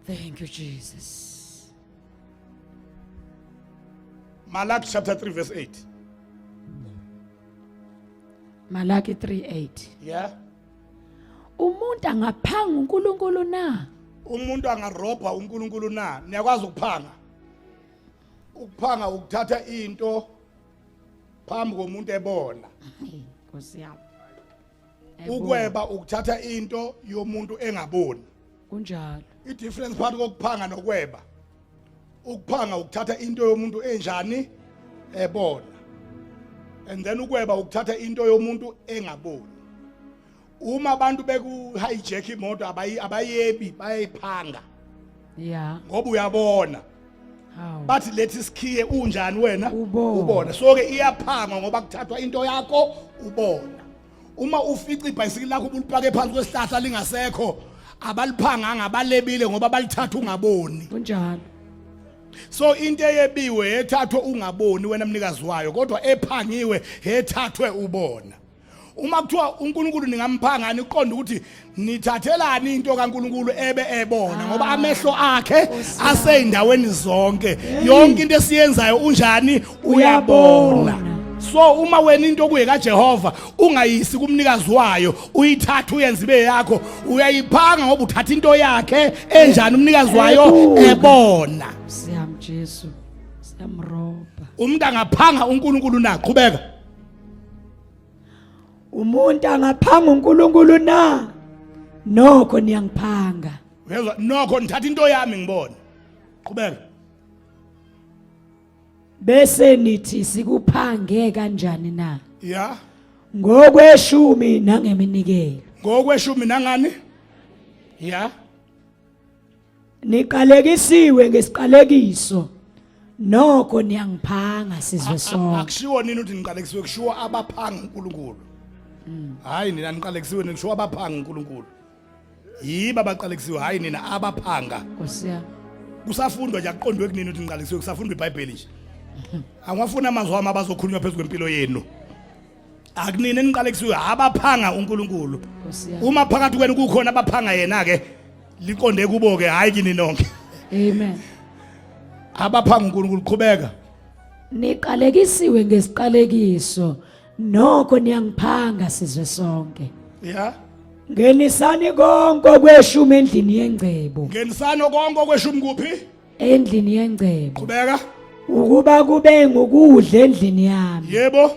Thank you, Jesus. Malaki chapter 3 verse 8. Malaki 3:8. Yeah. Umuntu angaphanga uNkulunkulu na? Umuntu angarobha uNkulunkulu na? Niyakwazi ukuphanga. Ukuphanga ukuthatha into phambi komuntu ebona. Nkosi yami. Ukweba ukuthatha into yomuntu engaboni. Kunjalo. I difference phakathi kokuphanga nokweba. Ukuphanga ukuthatha into yomuntu enjani ebona. And then ukweba ukuthatha into yomuntu engaboni. Uma abantu beku hijack imoto abayebi bayayiphanga. Yeah. Ngoba uyabona. How? Bathi lethi sikhiye unjani wena Ubona. so ke iyaphanga ngoba kuthathwa into yakho ubona. Uma ufica ibhayisikili lakho ubulipake phansi kwesihlahla lingasekho abaliphanga ngabalebile ngoba balithatha ungaboni. Kunjalo. So into eyebiwe ethathwe ungaboni wena mnikazi wayo kodwa ephangiwe ethathwe ubona. Uma kuthiwa uNkulunkulu ningamphanga niqonda ukuthi nithathelani into kaNkulunkulu ebe ebona ngoba amehlo akhe aseyindaweni zonke yonke into esiyenzayo unjani uyabona. So uma wena into kuye kaJehova ungayisi kumnikazi wayo uyithatha uyenze ibe yakho uyayiphanga ngoba uthatha into yakhe enjani umnikazi wayo ebona. Siyam Jesu. Siyamroba. Umuntu angaphanga uNkulunkulu na qhubeka. Umuntu angaphanga uNkulunkulu na? Nokho niyangiphanga. Uyezwa nokho nithatha into yami ngibona. Qhubeka. Bese nithi sikuphange kanjani na? Yeah. Ngokweshumi nangeminikelo. Ngokweshumi nangani? Yeah. Niqalekisiwe ngesiqalekiso. Nokho niyangiphanga sizwe sonke. Akushiwo nini ukuthi niqalekisiwe kushiwo abaphanga uNkulunkulu. Hayi nina niqalekisiwe nikushiwo abaphanga uNkulunkulu. Yiba abaqalekisiwe hayi nina abaphanga. Nkosi yami. Kusafundwa nje aqondwe kunini ukuthi niqalekisiwe kusafundwa iBhayibheli nje. Angwafuna amazwi wami abazokhulunywa phezulu kwempilo yenu. Akunini niqalekisiwe abaphanga uNkulunkulu. Nkosi yami. Uma phakathi kwenu kukhona abaphanga yena ke liqonde kubo ke hayi kini nonke. Amen. Abaphanga uNkulunkulu qhubeka. Niqalekisiwe ngesiqalekiso. Nokho niyangiphanga sizwe sonke. Yeah. Ngenisani konke kweshumi endlini yengcebo. Ngenisani konke kweshumi kuphi? Endlini yengcebo. Qhubeka. Ukuba kube ngokudla endlini yami. Yebo.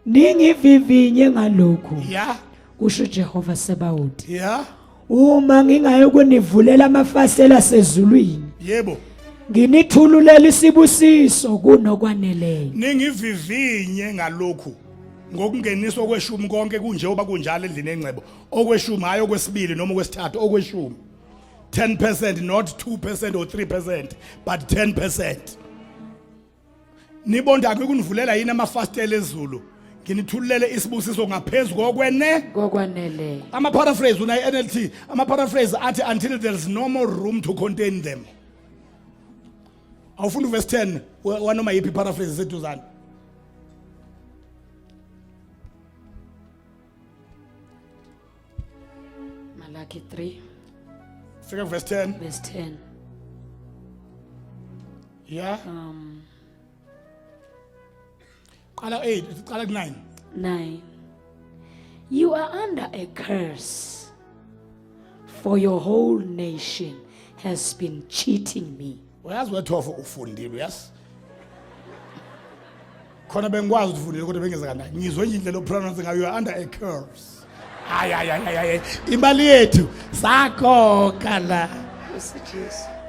Ningivivinye ngalokho. Yeah. Kusho Jehova Sebawothi. Yeah. Uma ngingayokunivulela amafasela sezulwini. Yebo. Nginithululela isibusiso kunokwaneleyo. Ningivivinye ngalokhu. Ngokungeniswa kweshumi konke kunjengoba kunjalo endlini engcebo. Okweshumi hayi okwesibili noma okwesithathu okweshumi. 10% not 2% or 3% but 10%. Nibonda kunivulela yini amafastela ezulu. Nginithulele isibusiso ngaphezulu Kokwaneleyo. Ama paraphrase una NLT ama paraphrase athi until there is no more room to contain them. Awufunda verse 10 wanoma yipi paraphrase seduzana. Malaki 3 Fika verse 10. verse 10. Yeah. Qala 8, qala 9. 9. You are under a curse, for your whole nation has been cheating me. Uyazi wethofa ufundile uyazi. Khona bengikwazi ukufundile kodwa bengeza kanjani. Ngizwe nje indlela opronounce ngayo you are under a curse. Ay. Imali yethu sakhokha la.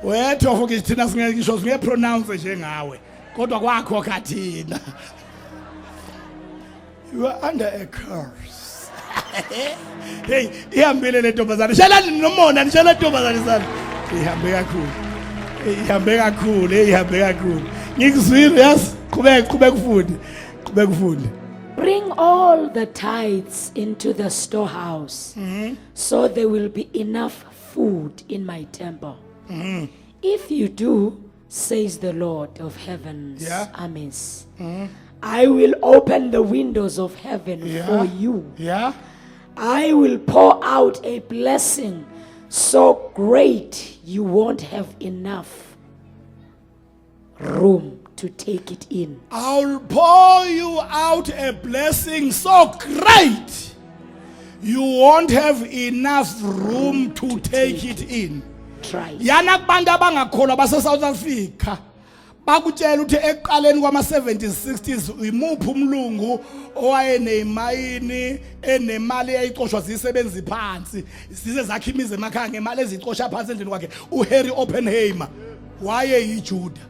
Wethofa ke thina singeke ngisho singe pronounce njengawe. Kodwa kwakhokha thina. You are under a curse. Hey, ihambile le ntombazana. Shalani nomona, nishala ntombazana sana. Ihambe kakhulu. Ngikuzwile yas. Qhubeka ufunde. Bring all the tithes into the storehouse, so there will be enough food in my temple. If you do, says the Lord of heaven's armies, I will open the windows of heaven for you. Yeah. I will pour out a blessing so great you won't have enough room to take it in. I'll pour you out a blessing so great you won't have enough room to take it in. Try. Yana kubantu abangakholwa base South Africa bakutshela ukuthi eqaleni kwama 70s 60s imuphi umlungu owayenemayini enemali eyicoshwa zisebenzi phansi size zakhe imizi emakhaya ngemali ezicosha phansi endlini kwakhe uHarry Oppenheimer wayeyiJuda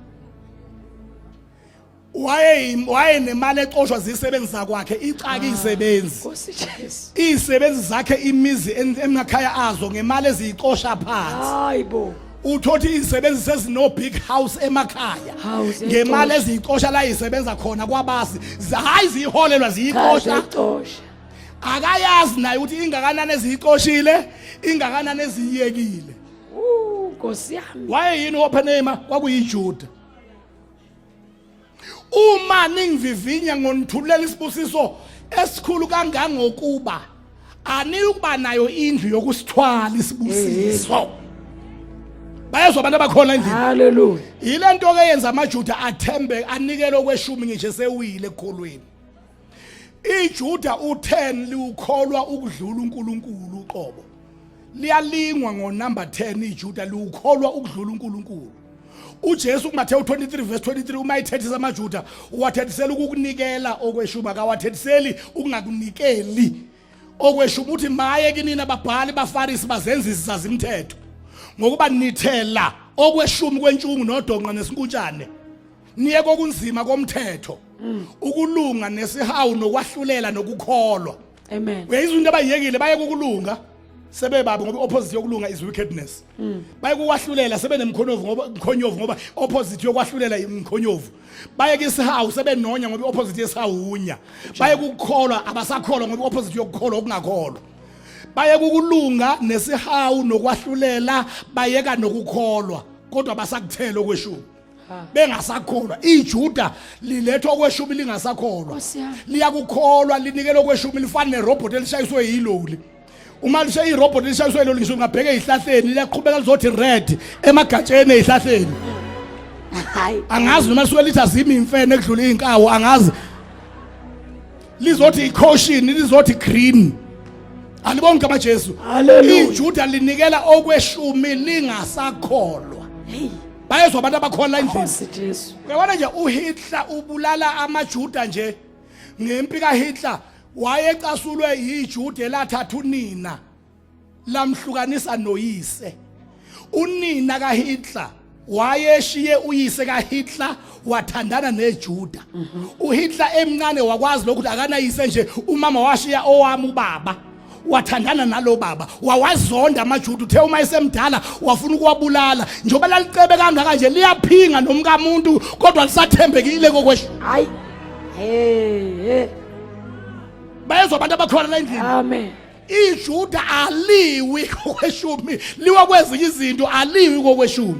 wayenemali ecoshwa zisebenza kwakhe icaka izisebenzi Nkosi Jesu. izisebenzi zakhe imizi emakhaya azo ngemali ezicosha phansi Hayibo. uthothi izisebenzi sezino big house emakhaya House ngemali ezicosha la isebenza khona kwabasi hayi ziholelwa ziyicosha Xosha. akayazi naye ukuthi ingakanani ezicoshile ingakanani eziyekile Nkosi yami. waye yini uOppenheimer kwakuyiJuda uma ningivivinya ngonithulela isibusiso esikhulu kangangokuba aniyukuba nayo indlu yokusithwala isibusiso bayezwa abantu abakhona endlini Hallelujah. yilento ke yenza amaJuda athembe anikele okweshumi ngisho sewile ekholweni iJuda u10 liukholwa ukudlula uNkulunkulu uqobo liyalingwa ngonumber 10 iJuda liukholwa ukudlula uNkulunkulu uJesu kuMathewu 23 verse 23 uma ethethisa amaJuda wathethisela ukukunikela okweshumi akawathethiseli ukungakunikeli okweshumi uthi maye kinina ababhali baFarisi bazenzisi zazimthetho ngokuba nithela okweshumi kwentshungu nodonqa nesinkutshane niye kokunzima komthetho ukulunga nesihawu nokwahlulela nokukholwa Amen. uyayizwa into abayiyekile baye kukulunga sebebaba ngoba opposite yokulunga is wickedness baye kukwahlulela sebenemkhonyovu ngoba mkhonyovu ngoba opposite yokwahlulela imkhonyovu baye kisihawu sebenonya ngoba opposite yesihawunya baye kukukholwa abasakholwa ngoba opposite yokukholwa okungakholwa baye kukulunga nesihawu nokwahlulela bayeka nokukholwa kodwa basakuthela okweshumi bengasakholwa iJuda lilethwa okweshumi lingasakholwa Nkosi yami. liyakukholwa linikele okweshumi lifana nerobot elishayiswe yiloli uma lishe irobot elishayiswe yiloli ngisho ngabheke ezihlahleni liyaqhubeka lizothi red emagatsheni ezihlahleni Hayi. angazi noma lisuke lithi azimi imfene ekudlula inkawo angazi lizothi icaution lizothi green alibonke kaJesu Hallelujah. iJuda linikela okweshumi lingasakholwa Hey. bayezwa abantu abakholwa endlini Nkosi Jesu. uyabona nje uHitler ubulala amaJuda nje ngempi kaHitler wayecasulwe yiJuda elathatha unina lamhlukanisa noyise unina kaHitler wayeshiye uyise kaHitler wathandana neJuda uHitler emncane wakwazi lokho akanayise nje umama washiya owami ubaba wathandana nalo baba wawazonda amaJuda uthe uma esemdala wafuna ukuwabulala njoba lalicebe kangaka nje liyaphinga nomka muntu kodwa lisathembekile kokweshu Hayi. Hey. bayezwa abantu abakhona la endlini Amen. iJuda aliwi kokweshumi liwa kwezinye izinto aliwi kokweshumi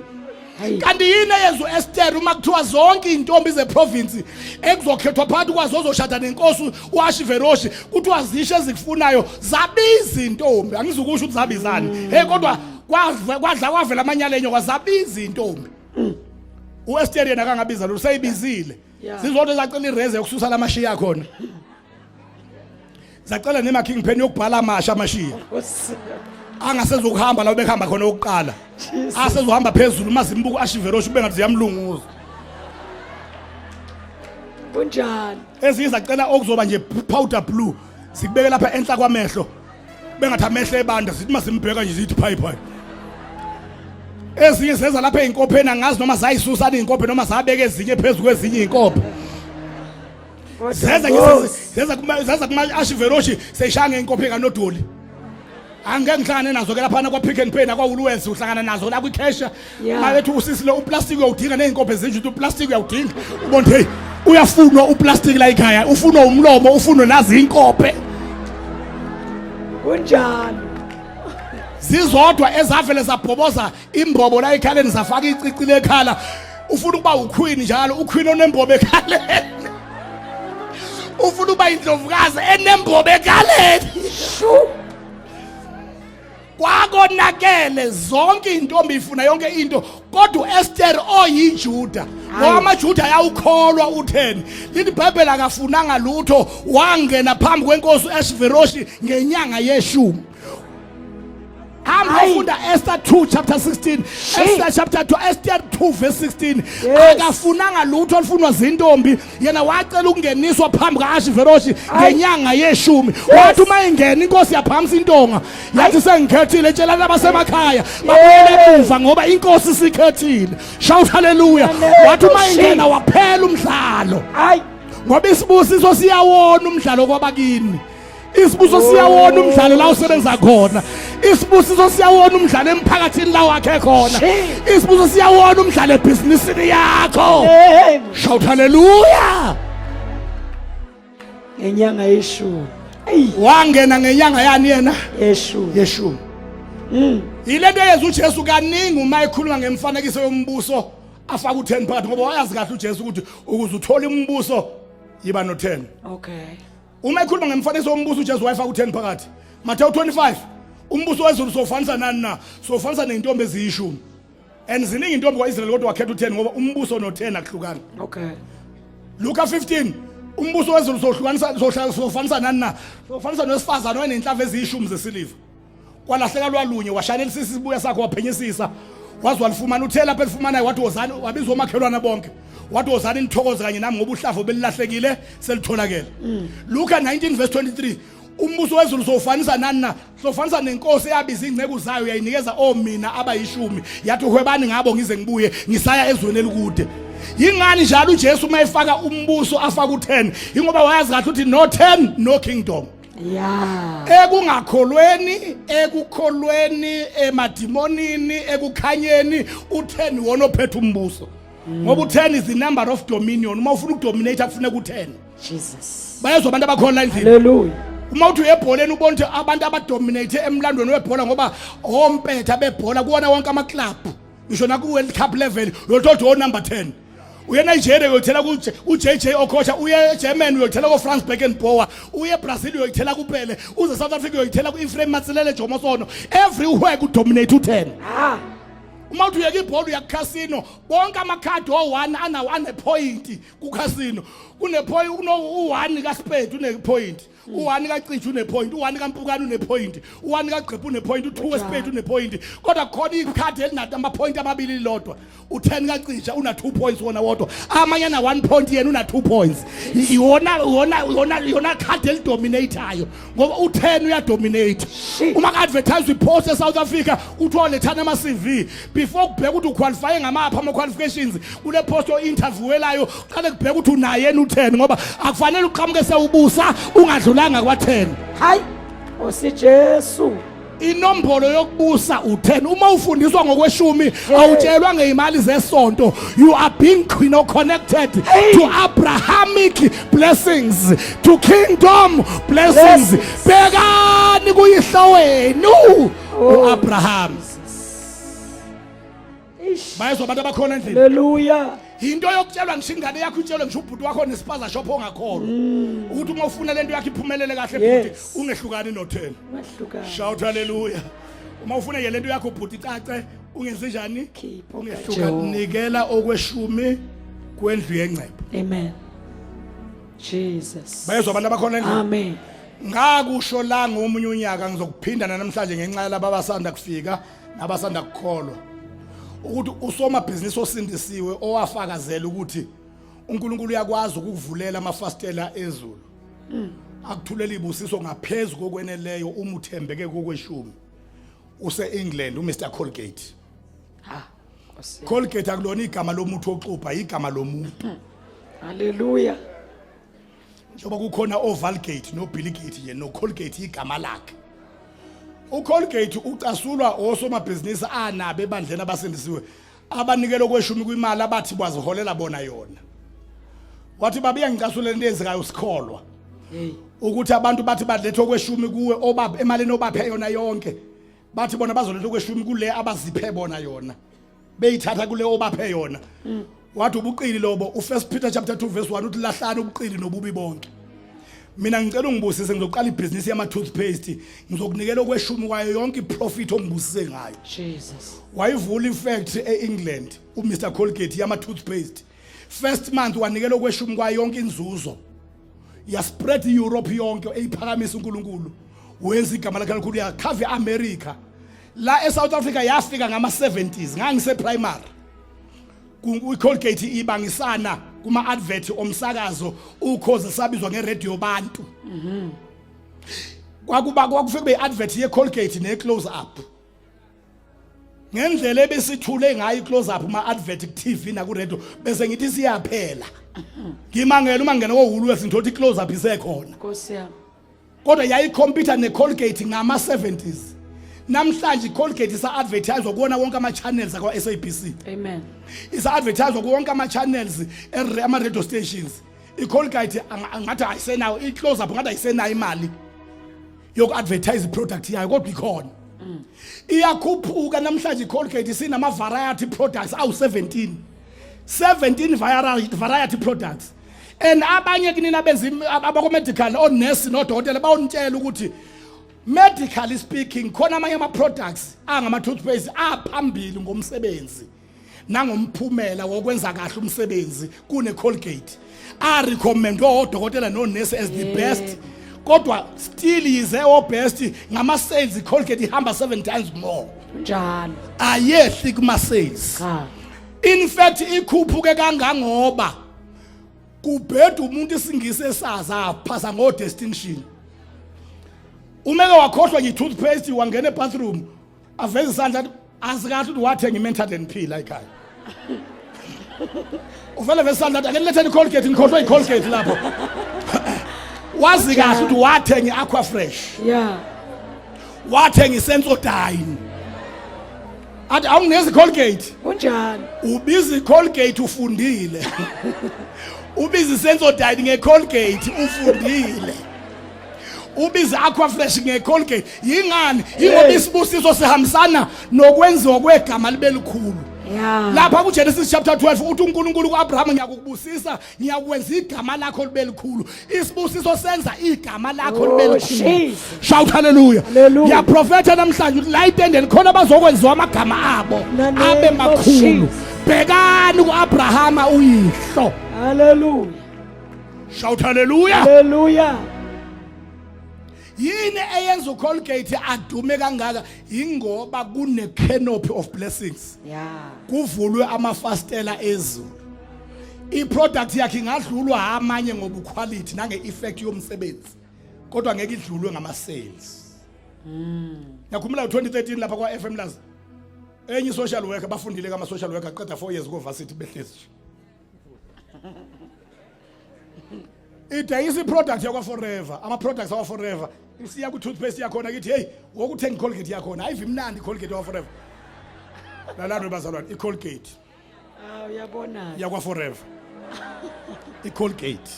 Hayi. kanti yini eyenzo Esther uma kuthiwa zonke intombi zeprovince ekuzokhethwa phakathi kwazo ozoshada nenkosi uAhasuveroshi kuthiwa zisho ezikufunayo zabiza intombi angizukusho ukuthi zabizana hey kodwa kwadla kwavela amanyalenyo kwazabiza intombi uEsther yena kangabiza lo sayibizile Yeah. sizodwa zacela ireze yokususa lamashiya khona zacela nema king pen yokubhala amasha amashiya Nkosi. angasezokuhamba la bekhamba khona oqala asezohamba phezulu mazimbuku Ahasuveroshi bengathi ziyamlunguza Kunjani? ezizacela okuzoba nje powder blue sikubeke lapha enhla kwamehlo bengathi amehlo ebanda sithi masimbheka nje zithi phayi phayi ezinye seza lapha einkopheni angazi noma zayisusana inkophe noma zabeke ezinye phezulu kwezinye inkophe zeza kuma Ahasuveroshi seyishanga inkophe kaNodoli angeke ngihlangane nazo ke lapha kwa Pick and Pay nakwa Woolworths uhlangana nazo la kwiCash Yeah. mayethi usisi lo uplastic uyawudinga neinkophe zinje uplastic uyawudinga ubona hey uyafunwa uplastic la ekhaya ufunwa umlomo ufunwa nazi inkophe Kunjani? zizodwa ezavele zabhoboza imbobo la ekhaleni zafaka icici lekhala ufuna ukuba uQueen njalo uQueen onembobo ekhaleni ufuna ukuba indlovukazi enembobo ekhaleni Shu. kwakonakele zonke intombi ifuna yonke into kodwa uEsther oyiJuda ngoba amaJuda ayawukholwa utheni lithi iBhayibheli akafunanga lutho wangena phambi kwenkosi uAhasuveroshi ngenyanga yeshumi. Ufunda Esther 2 chapter 16, Esther chapter 2, Esther 2 verse 16. Akafunanga lutho olufunwa zintombi yena wacela ukungeniswa phambi kaAhasuveroshi ngenyanga yeshumi. Wathi uma ingena inkosi yaphamisa intonga yathi sengikhethile tshela labasemakhaya babuyele emuva ngoba inkosi isikhethile. Shout hallelujah. Wathi uma ingena waphela umdlalo. Ngoba isibusiso siyawona umdlalo kwabakini. Isibusiso siyawona umdlalo la usebenza khona. Isibusiso siyawona umdlalo emphakathini la wakhe khona. Isibusiso siyawona umdlalo ebhizinisini yakho. Shout hallelujah. Ngenyanga yeshumi. Wangena ngenyanga yani yena? Yeshumi. Yilento eyenza uJesu kaningi uma ekhuluma ngemfanekiso yombuso afaka u10 phakathi ngoba wayazi kahle uJesu ukuthi ukuze uthole umbuso yiba no10. Okay. Uma ekhuluma ngemfanekiso yombuso uJesu wayefaka u10 phakathi. Matthew 25 umbuso wezulu sofanisa nani na? Sofanisa nentombi eziyishumi. And ziningi intombi kwaIsrael kodwa wakhetha u10 ngoba umbuso no10 akuhlukana. Okay. Luka 15 umbuso wezulu sohlukanisa sofanisa nani na? Sofanisa nosifazana oyenenhlava eziyishumi zesiliva. Kwalahleka lwalunye washanela isisibuya sakhe waphenyisisa. Wazi walifumana uthela lapha elifumanayo wathi wozani wabizwa omakhelwana bonke. Wathi wozani nithokoze kanye nami ngoba uhlavo belilahlekile selitholakele. Luka 19 verse 23 umbuso wezulu sofanisa nani na? Sofanisa nenkosi eyabiza ingceke zayo yayinikeza omina abayishumi yathi uhwebani ngabo ngize ngibuye ngisaya ezweni elikude. Yingani njalo uJesu mayefaka umbuso afaka u10 ingoba wayazi kahle ukuthi no 10 no kingdom. Yeah. Ekukholweni emadimonini ekukhanyeni u10 wona ophethe umbuso. Ngoba u10 is the number of dominion. Uma ufuna ukudominate akufuneka u10. Jesus. Bayezwa abantu abakhona la endlini. Hallelujah. Uma uthi uyebholeni ubona ukuthi abantu abadominate emlandweni webhola ngoba ompetha bebhola kuona wonke ama club. Ngisho naku World Cup level uyothola o number 10. Uye Nigeria uyothela ku JJ Okocha, uye Germany uyothela ku Franz Beckenbauer, uye Brazil uyothela kuphele, uze South Africa uyothela ku Ephraim Matselele Jomosono. Everywhere ku dominate u10. Uma uthi uyeka ibhola uya casino, bonke amakhadi o1 ana point ku casino. Une point u1 ka Spade une point. U1 ka Cici une point, u1 ka Mpukane une point, u1 ka Gqephu une point, u2 ka Spade une point. Kodwa khona ikhadi elinathi ama point amabili lodwa. U10 ka Cici una 2 points wona wodwa. Amanye na 1 point yena una 2 points. Yona khadi elidominateayo ngoba u10 uyadominate. Uma ka advertise reports e South Africa uthiwa lethana ama CV before kubheka ukuthi uqualify ngamapha ama qualifications kule post o interview elayo qale kubheka ukuthi unaye u10 ngoba akufanele uqhamuke sewubusa ungadlulanga kwa10. Hayi osijesu inombolo yokubusa u10 uma ufundiswa ngokweshumi awutshelwa ngeimali zesonto. You are being connected to Abrahamic blessings, to kingdom blessings. Bekani kuyihlo wenu uAbraham. Bayezwa abantu abakhona endlini. Hallelujah. Into yokutshelwa ngisho ingane yakho utshelwe ngisho ubhuti wakho nespaza shop ongakholwa ukuthi uma ufuna lento yakho iphumelele kahle bhuti ungehlukani no10. Shout hallelujah. Uma ufuna lento yakho bhuti cace ungenze njani ungehluka nikela okweshumi kwendlu yencebo. Amen. Jesus. Bayezwa abantu abakhona endlini. Amen. Ngakusho la ngomunye unyaka ngizokuphinda namhlanje ngenxa yalabo abasanda kufika nabasanda kukholwa ukuthi usoma business osindisiwe owafakazela ukuthi uNkulunkulu uyakwazi ukukuvulela amafastela ezulu. Akuthulela ibusiso ngaphezulu kokweneleyo uma uthembeke kokweshumi. Use England uMr Colgate. Colgate akulona igama lomuntu oxubha igama lomuntu. Hallelujah. Njoba kukhona oValgate no Billgate yena no Colgate igama lakhe. uColgate ucasulwa osomabhizinisi anabe ebandleni abasindisiwe abanikela okweshumi kwimali abathi baziholela bona yona. Wathi babiya ngicasulela into ezikayo sikholwa. Ukuthi abantu bathi badlethe okweshumi kuwe obaba emaleni obaphe yona yonke. Bathi bona bazoletha okweshumi kule abaziphe bona yona. Beyithatha kule obaphe yona. Wathi ubuqili lobo u1 Peter chapter 2 verse 1 uthi lahlana ubuqili nobubi bonke. mina ngicela ungibusise ngizoqala ibusiness yama toothpaste ngizokunikela okweshumi kwayo yonke iprofit ongibusise ngayo. Jesus. Wayivula ifactory eEngland uMr Colgate yama toothpaste. First month wanikela okweshumi kwayo yonke inzuzo. Ya spread iEurope yonke eyiphakamisa uNkulunkulu. Wenza igama lakhe likhulu ya cover America. La eSouth Africa yafika ngama 70s ngangise primary. Colgate ibangisana kuma advert omsakazo ukhoze sabizwa ngeradio bantu. Kwakufike be advert ye Colgate ne close up. Ngendlela ebesithule ngayo close up ma advert ku TV na ku radio bese ngithi siyaphela. Ngimangela uma ngene koHulu ngithothi close up isekhona. Nkosi yami. Kodwa yayi computer ne Colgate ngama 70s. Namhlanje Colgate isa advertise ukubona wonke ama channels akwa SABC. Amen. Isa advertise kuwonke ama channels ama radio stations. iColgate angathi ayisenayo iclose up ngathi ayisenayo imali yoku advertise product yayo kodwa ikhona. Iyakhuphuka namhlanje iColgate isinama variety products awu 17 variety products. And abanye kinina benza abako medical o nurse no dokotela bawuntshela ukuthi medically speaking khona amanye ama products angama toothpaste aphambili ngomsebenzi nangomphumela wokwenza kahle umsebenzi kune Colgate. I recommend odokotela no nurse as the best. Kodwa still is our best ngama sales Colgate ihamba 7 times more. Njalo. Ayehli kuma sales. In fact ikhuphuke kangangoba kubheda umuntu isingise saza aphasa ngo distinction. Umeke wakhohlwa nge-toothpaste wangena ebathroom aveze isandla azikathi ukuthi wathenga i-mental and peel ekhaya. Uvela vese isandla ake lethe iColgate ngikhohlwa iColgate lapho. Wazi kahle ukuthi wathenga i-Aqua Fresh. Yeah. Wathenga i-Sensodyne. Athi awungenzi iColgate. Kunjani? Ubiza iColgate ufundile. Ubiza i-Sensodyne ngeColgate ufundile. Ubiza Aqua Fresh ngeColgate yingani ingoba isibusiso sihambisana nokwenziwa kwegama libe likhulu. Yeah. Lapha ku Genesis chapter 12 uthi uNkulunkulu kuAbraham ngiyakubusisa ngiyakwenza igama lakho libe likhulu. Isibusiso senza igama lakho libe likhulu. Shout hallelujah. Ya prophet namhlanje uthi la itendeni khona abazokwenziwa amagama abo abe makhulu. Bhekani kuAbraham uyihlo. Hallelujah. Shout hallelujah. Hallelujah. Yini eyenza uColgate adume kangaka ingoba kune canopy of blessings. Yeah. Kuvulwe amafastela ezulu. Iproduct yakhe ingadlulwa amanye ngoba quality nange effect yomsebenzi. Kodwa ngeke idlulwe ngama sales. Ngiyakhumula 2013 lapha kwa FM Laza. Enye social worker bafundile kama social worker aqeda 4 years ku varsity behlezi. Idayisa product yakwa Forever, ama products akwa Forever. Isiya ku toothpaste yakhona kithi hey, wokuthenga iColgate yakhona ayivi mnandi iColgate yakwa Forever. Lalana bazalwane iColgate. Uyabona. Yakwa Forever. iColgate.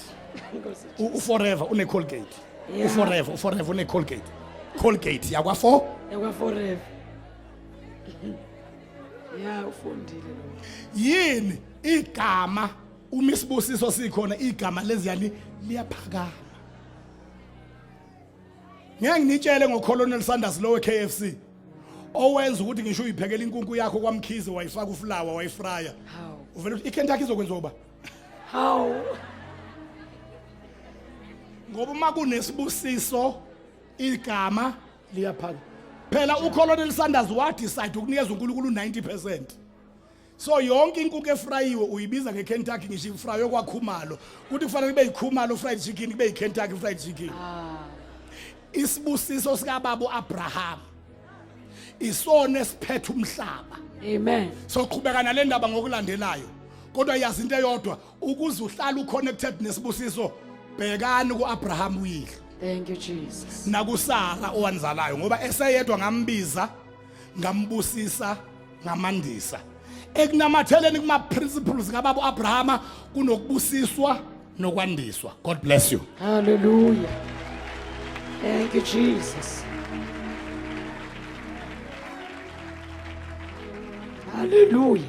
uForever une Colgate. uForever une Colgate. Colgate yakwa Forever. Yeah, ufundile lo. Yini igama uMisibusiso sikhona igama leziyani liyaphakama. Ngeke nitshele ngoColonel Sanders lo weKFC owenza ukuthi ngisho uyiphekela inkukhu yakho kwaMkhize wayifaka uflower wayifrya. How? Uvela ukuthi iKentucky izokwenza oba. How? Ngoba uma kunesibusiso igama liyaphakama. Phela uColonel Sanders wadecide ukunikeza uNkulunkulu 90%. So yonke inkukhu efrayiwe uyibiza ngeKentucky ngisho ifry yokwakhumalo. Kuthi kufanele kube yikhumalo fried chicken kube yiKentucky fried chicken. Isibusiso sika baba uAbraham isona esiphethe umhlaba. Amen. So qhubeka nale ndaba ngokulandelayo. Kodwa yazi into eyodwa ukuze uhlale uconnected nesibusiso bhekani kuAbraham uyihlo. Thank you Jesus. NakuSara owanzalayo ngoba eseyedwa ngambiza ngambusisa ngamandisa. Ekunamatheleni kuma principles kababa uAbraham kunokubusiswa nokwandiswa. God bless you. Hallelujah. Thank you Jesus. Hallelujah.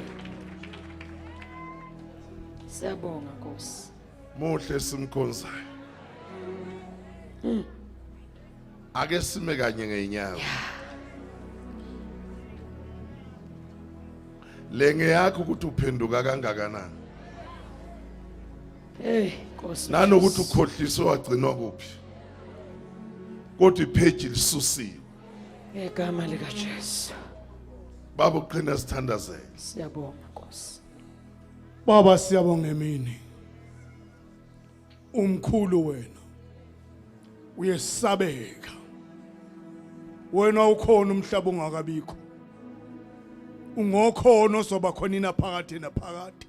Siyabonga Nkosi. Muhle simkhonzayo. ake sime kanye ngeenyawo lenge yakho ukuthi uphenduka kangakanani Hey, Nkosi. nanokuthi ukhohliswe wagcinwa kuphi kodwa ipage lisusiwe Ngegama lika Jesu. baba uqina sithandazela Siyabonga Nkosi. Baba siyabonga emini. Umkhulu wena. Uyesabeka. Wena ukhona umhlaba ungakabikho. Ungokhona ozoba khona inaphakade naphakade.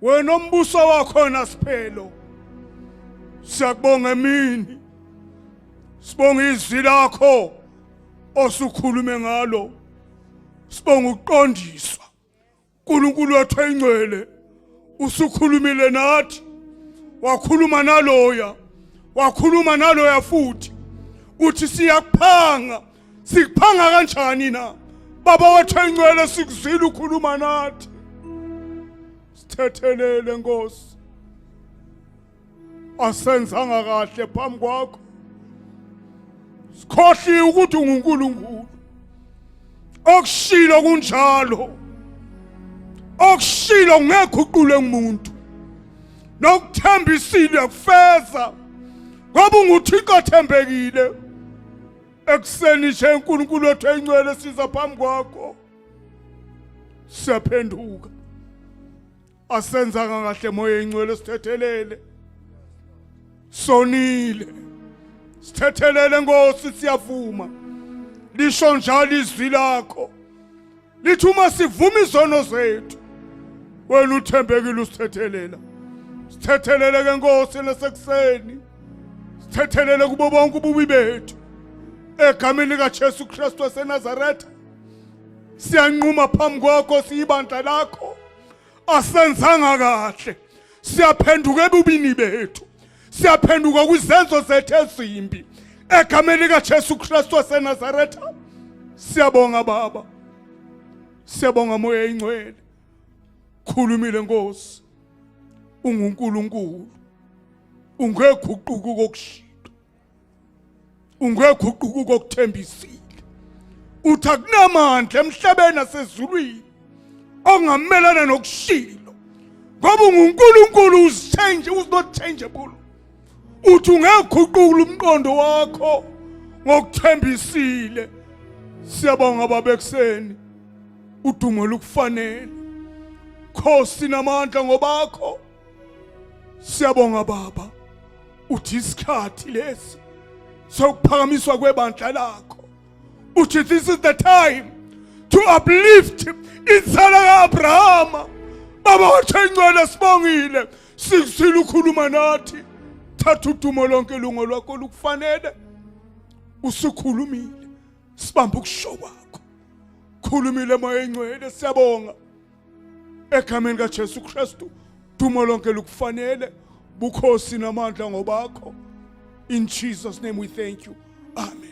Wena umbuso wakho nasiphelo. Siyakubonga emini. Sibonga izwi lakho osukhulume ngalo. Sibonga ukuqondiswa. uNkulunkulu wethu engcwele usukhulumile nathi. Wakhuluma naloya futhi. Uthi siyakuphanga. Sikuphanga kanjani na? Baba wethu engcwele sikuzwile ukhuluma nathi. Sithethelele Nkosi. Asenzanga kahle phambi kwakho. Sikhohli ukuthi unguNkulunkulu. Okushilo kunjalo. Okushilo ngekuqule ngumuntu. Nokuthembisile kufeza. Ngoba unguThixo othembekile. Ekseni nje uNkulunkulu wethu engcwele siza phambi kwakho. Siyaphenduka. Asenzanga kahle moya engcwele sithethelele. Sonile. Sithethelele Nkosi siyavuma. Lisho njalo izwi lakho. Lithi uma sivuma izono zethu. Wena uthembekile usithethelela. Sithethelele ke Nkosi nasekuseni. Sithethelele kubo bonke ububi bethu. Egameni lika Jesu Kristu waseNazaretha. Siyanquma phambi kwakho siyibandla lakho. Asenzanga kahle. Siyaphenduka ebubini bethu. Siyaphenduka kwizenzo zethu ezimbi. Egameni lika Jesu Kristu waseNazaretha. Siyabonga Baba. Siyabonga moya engcwele. Khulumile Nkosi. UnguNkulunkulu. Ungeguquka kokushilo. Ungeguquka kokuthembisile. Uthi akunamandla emhlabeni nasezulwini ongamelana nokushilo. Ngoba unguNkulunkulu is not changeable. Uthi ungeguquka umqondo wakho ngokuthembisile. Siyabonga Baba ekseni. Udumo lukufanele. Khosi namandla ngobakho. Siyabonga Baba. Uthi isikhathi lesi sokuphakamiswa kwebandla lakho. Uthi this is the time to uplift insala kaAbrahama. Baba wethu engcwele sibongile. Sikuzile ukhuluma nathi. Thatha udumo lonke lungo lwakho lukufanele. Usukhulumile. Sibambe ukusho kwakho. Khulumile moya engcwele siyabonga. Egameni kaJesu Kristu dumo lonke lukufanele. Bukhosi namandla ngobakho. In Jesus' name we thank you. Amen.